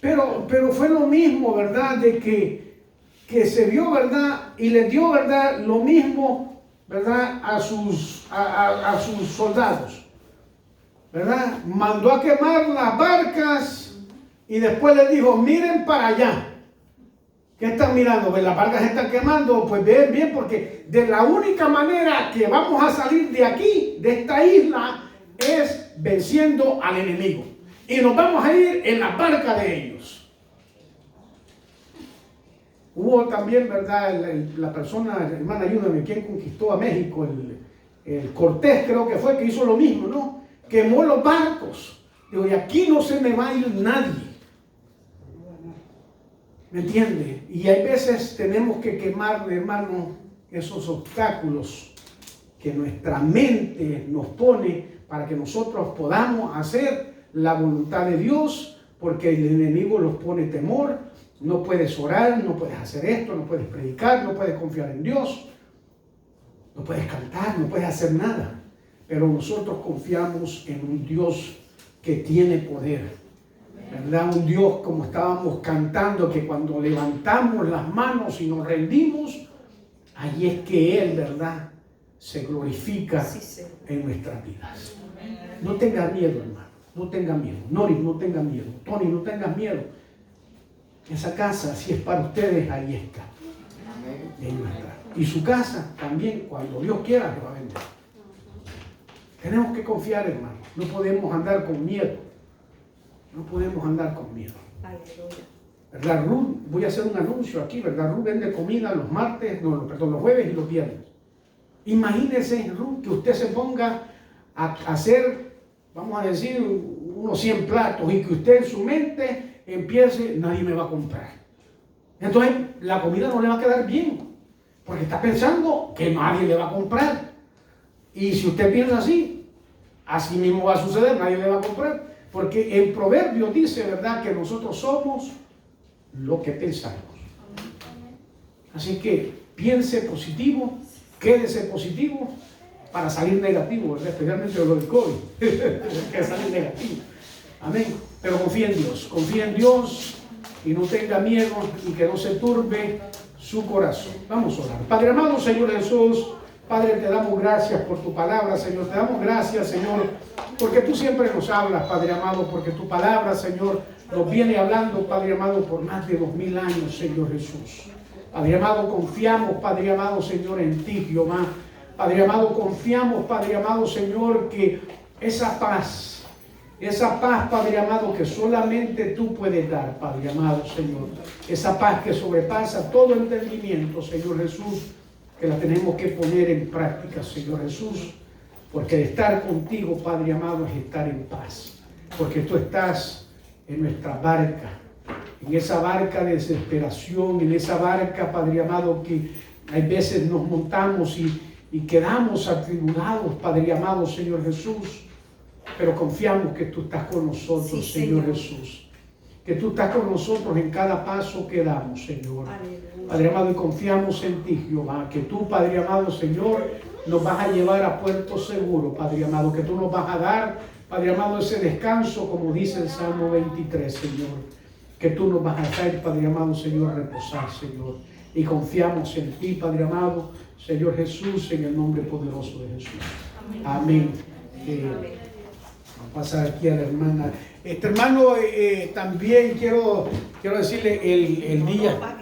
Pero fue lo mismo, ¿verdad?, de que se vio, ¿verdad?, y le dio, ¿verdad?, lo mismo, ¿verdad?, a sus soldados, ¿verdad? Mandó a quemar las barcas y después les dijo, miren para allá. ¿Qué están mirando? Pues las barcas están quemando. Pues ven bien, porque de la única manera que vamos a salir de aquí, de esta isla, es venciendo al enemigo. Y nos vamos a ir en la barca de ellos. Hubo también, ¿verdad?, la persona, hermana, ayúdame, ¿quién conquistó a México? El Cortés, creo que fue, que hizo lo mismo, ¿no? Quemó los barcos. Digo, y aquí no se me va a ir nadie. ¿Me entiende? Y hay veces tenemos que quemar, hermano, esos obstáculos que nuestra mente nos pone para que nosotros podamos hacer la voluntad de Dios, porque el enemigo nos pone temor. No puedes orar, no puedes hacer esto, no puedes predicar, no puedes confiar en Dios, no puedes cantar, no puedes hacer nada. Pero nosotros confiamos en un Dios que tiene poder, ¿verdad? Un Dios, como estábamos cantando, que cuando levantamos las manos y nos rendimos, ahí es que Él, ¿verdad?, se glorifica en nuestras vidas. No tengas miedo, hermano, no tengas miedo. Nori, no tengas miedo. Tony, no tengas miedo. Esa casa, si es para ustedes, ahí está. Ahí está. Y su casa también, cuando Dios quiera, lo va a vender. Tenemos que confiar, hermano. No podemos andar con miedo. No podemos andar con miedo. ¿Verdad, Ruth? Voy a hacer un anuncio aquí, ¿verdad? Ruth vende comida los martes, los jueves y los viernes. Imagínese, Ruth, que usted se ponga a hacer, vamos a decir, unos 100 platos y que usted en su mente empiece, nadie me va a comprar. Entonces, la comida no le va a quedar bien, porque está pensando que nadie le va a comprar. Y si usted piensa así, así mismo va a suceder, nadie le va a comprar. Porque en Proverbios dice, ¿verdad?, que nosotros somos lo que pensamos. Así que piense positivo, quédese positivo para salir negativo, ¿verdad? Especialmente lo del COVID, que salir negativo. Amén. Pero confía en Dios y no tenga miedo y que no se turbe su corazón. Vamos a orar. Padre amado, Señor Jesús, Padre, te damos gracias por tu palabra, Señor. Te damos gracias, Señor, porque tú siempre nos hablas, Padre amado, porque tu palabra, Señor, nos viene hablando, Padre amado, por más de 2000 años, Señor Jesús. Padre amado, confiamos, Padre amado, Señor, en ti, Jehová. Padre amado, confiamos, Padre amado, Señor, que esa paz, Padre amado, que solamente tú puedes dar, Padre amado, Señor. Esa paz que sobrepasa todo entendimiento, Señor Jesús, que la tenemos que poner en práctica, Señor Jesús, porque estar contigo, Padre amado, es estar en paz, porque tú estás en nuestra barca, en esa barca de desesperación, en esa barca, Padre amado, que hay veces nos montamos y quedamos atribulados, Padre amado, Señor Jesús, pero confiamos que tú estás con nosotros, sí, Señor Jesús, que tú estás con nosotros en cada paso que damos, Señor. Aleluya. Padre amado, y confiamos en ti, Jehová, que tú, Padre amado, Señor, nos vas a llevar a puerto seguro, Padre amado, que tú nos vas a dar, Padre amado, ese descanso, como dice el Salmo 23, Señor, que tú nos vas a hacer, Padre amado, Señor, reposar, Señor, y confiamos en ti, Padre amado, Señor Jesús, en el nombre poderoso de Jesús. Amén. Vamos a pasar aquí a la hermana. Hermano, también quiero decirle el día